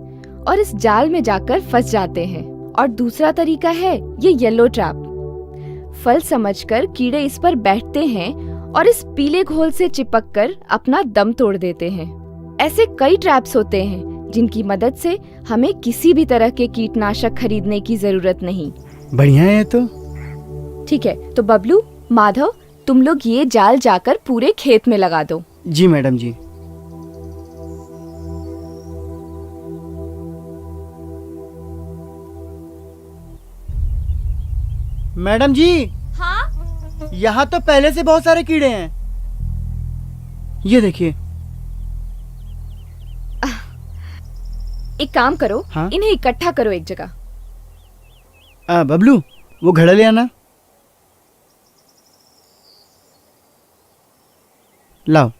और इस जाल में जाकर फंस जाते हैं। और दूसरा तरीका है ये येलो ट्रैप। फल समझकर कीड़े इस पर बैठते हैं और इस पीले घोल से चिपककर अपना दम तोड़ देते हैं। ऐसे कई ट्रैप्स होते हैं जिनकी मदद से हमें किसी भी तरह के कीटनाशक खरीदने की जरूरत नहीं। बढ़िया है तो। ठीक है, तो बबलू, माधव, तुम लोग ये जाल जाकर पूरे खेत में लगा दो। जी मैडम जी। मैडम जी। हाँ? यहाँ तो पहले से बहुत सारे कीड़े हैं। ये देखिए। एक काम करो, हाँ? इन्हें इकट्ठा करो एक जगह। बबलू, वो घड़ा ले आना। लाओ।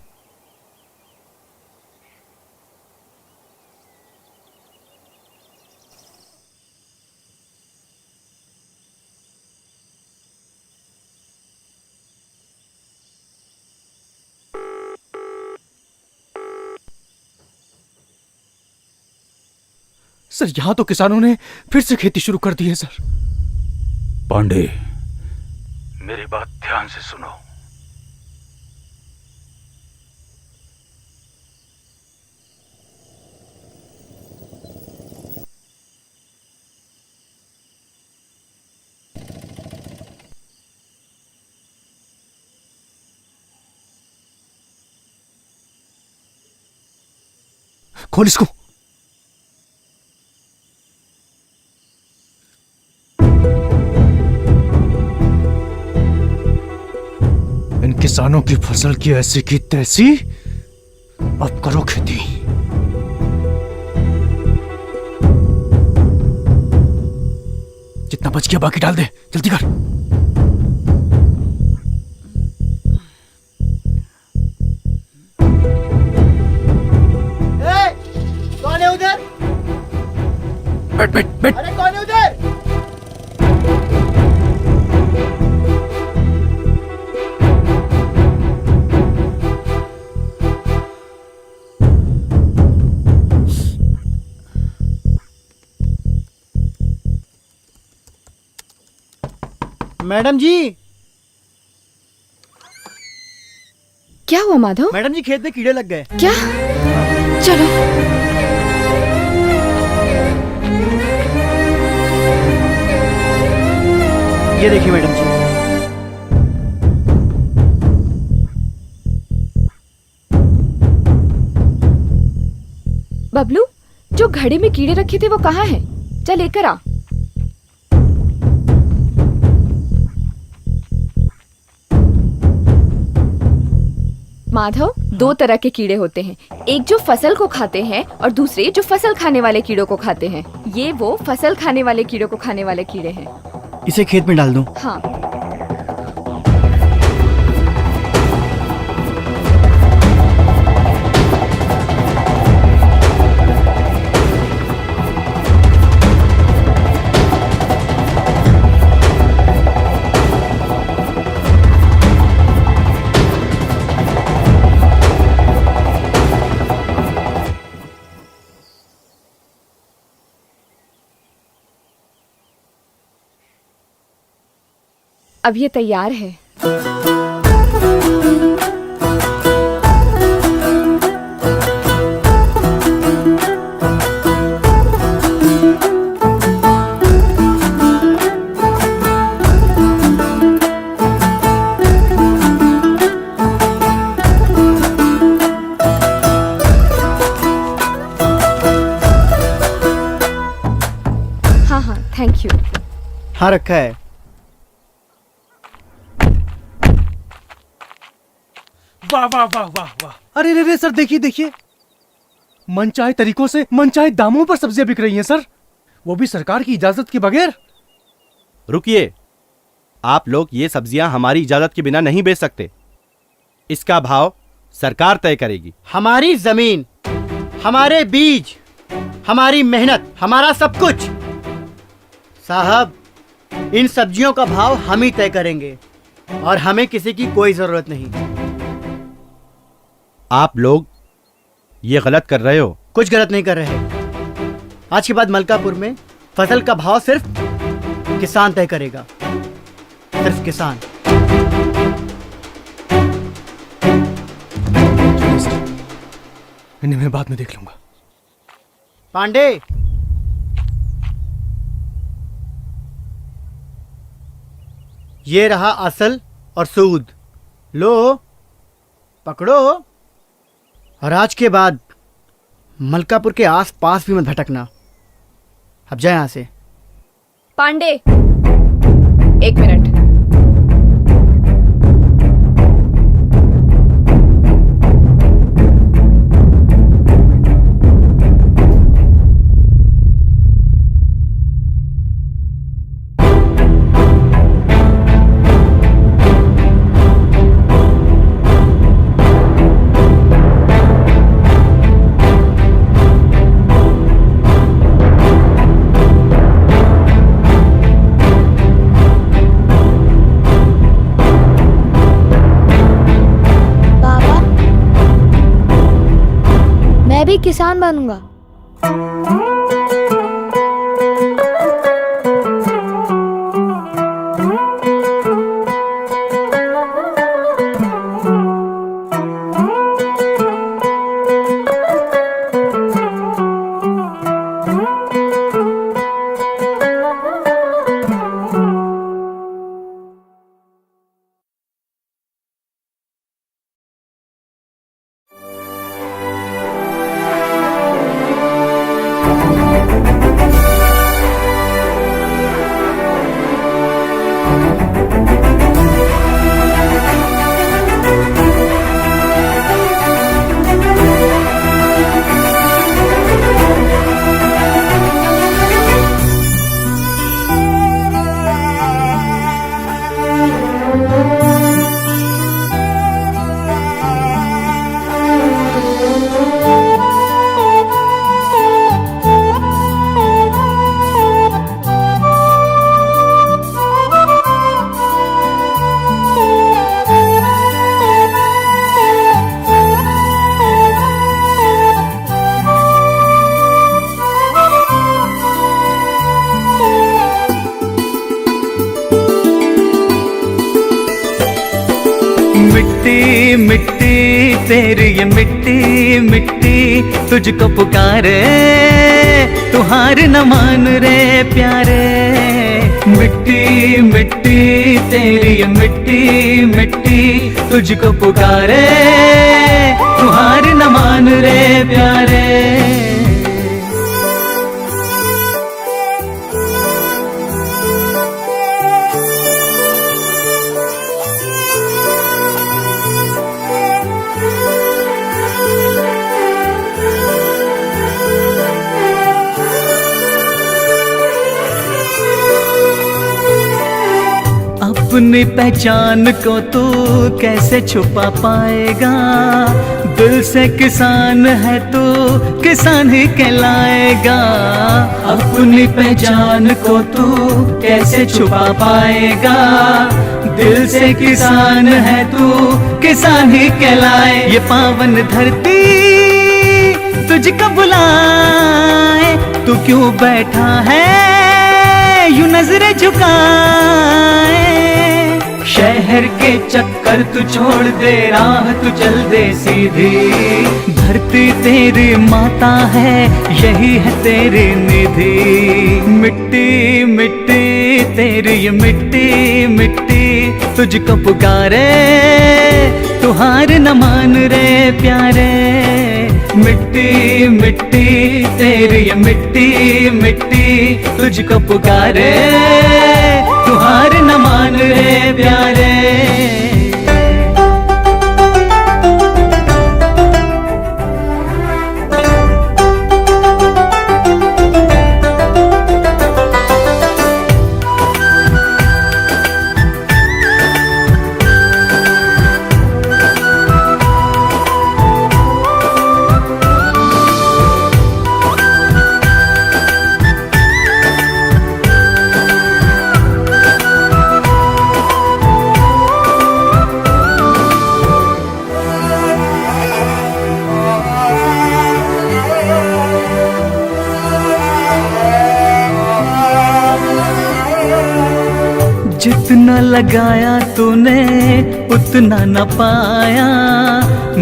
सर, यहाँ तो किसानों ने फिर से खेती शुरू कर दी है सर। पांडे, मेरी बात ध्यान से सुनो। खोल इसको। इन किसानों की फसल की ऐसी की तैसी, अब करो खेती। जितना बच गया बाकी डाल दे, जल्दी कर। कौन है उधर? बैठ बैठ बैठ। अरे कौन है उधर? मैडम जी। क्या हुआ माधव? मैडम जी, खेत में कीड़े लग गए। क्या? चलो। ये देखिए मैडम जी। बबलू, जो घड़े में कीड़े रखे थे वो कहाँ हैं? चल लेकर आ। माधव, दो तरह के कीड़े होते हैं, एक जो फसल को खाते हैं और दूसरे जो फसल खाने वाले कीड़ों को खाते हैं। ये वो फसल खाने वाले कीड़ों को खाने वाले कीड़े हैं। इसे खेत में डाल दूं? हाँ। अब ये तैयार है। हाँ हाँ, थैंक यू। हाँ रखा है। वाह वाह वाह वाह वाह। अरे रे रे सर, देखिए देखिए, मनचाहे तरीकों से मनचाहे दामों पर सब्जियां बिक रही हैं सर, वो भी सरकार की इजाजत के बगैर। रुकिए, आप लोग ये सब्जियां हमारी इजाजत के बिना नहीं बेच सकते। इसका भाव सरकार तय करेगी। हमारी जमीन, हमारे बीज, हमारी मेहनत, हमारा सब कुछ। साहब, इन सब्जियों का भाव हम ही तय करेंगे और हमें किसी की कोई जरूरत नहीं। आप लोग ये गलत कर रहे हो। कुछ गलत नहीं कर रहे। आज के बाद मलकापुर में फसल का भाव सिर्फ किसान तय करेगा, सिर्फ किसान। इन्हें मैं बाद में देख लूंगा। पांडे, ये रहा असल और सूद, लो पकड़ो। और आज के बाद मलकापुर के आस पास भी मत भटकना। अब जाए यहां से। पांडे, एक मिनट। मैं भी किसान बनूंगा। मिट्टी मिट्टी तेरी ये मिट्टी मिट्टी तुझको पुकारे, तू हार न मान रे प्यारे। मिट्टी मिट्टी तेरी ये मिट्टी मिट्टी तुझको पुकारे, तू हार न मान रे प्यारे। अपनी पहचान को तू कैसे छुपा पाएगा, दिल से किसान है तू किसान ही कहलाएगा। अपनी पहचान को तू कैसे छुपा पाएगा, दिल से किसान है तू किसान ही कहलाए। ये पावन धरती तुझको बुलाए, तू क्यों बैठा है यूं नजरें झुकाए। शहर के चक्कर तू छोड़ दे, राह तू चल दे सीधी। धरती तेरी माता है, यही है तेरी निधि। मिट्टी मिट्टी तेरी ये मिट्टी मिट्टी तुझको पुकारे, तू हार न मान रे प्यारे। मिट्टी मिट्टी तेरी ये मिट्टी मिट्टी तुझको पुकारे, जितना लगाया तूने उतना न पाया,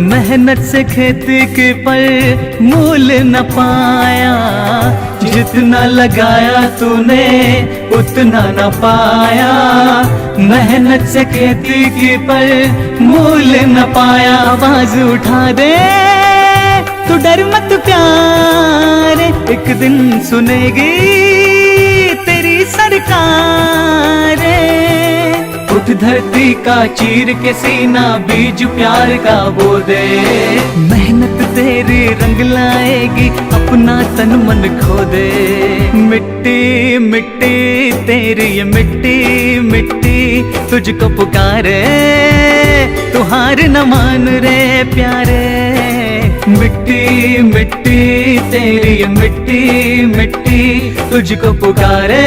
मेहनत से खेती के पर मूल न पाया। जितना लगाया तूने उतना न पाया, मेहनत से खेती के पर मूल न पाया। आवाज उठा दे तू डर मत प्यार, एक दिन सुनेगी तेरी सरकार। उठ धरती का चीर के सीना, बीज प्यार का बो दे। मेहनत तेरी रंग लाएगी, अपना तन मन खो दे। मिट्टी मिट्टी तेरी ये मिट्टी मिट्टी तुझको पुकारे, तू हार न मान रे प्यारे। मिट्टी मिट्टी तेरी ये मिट्टी मिट्टी तुझको पुकारे,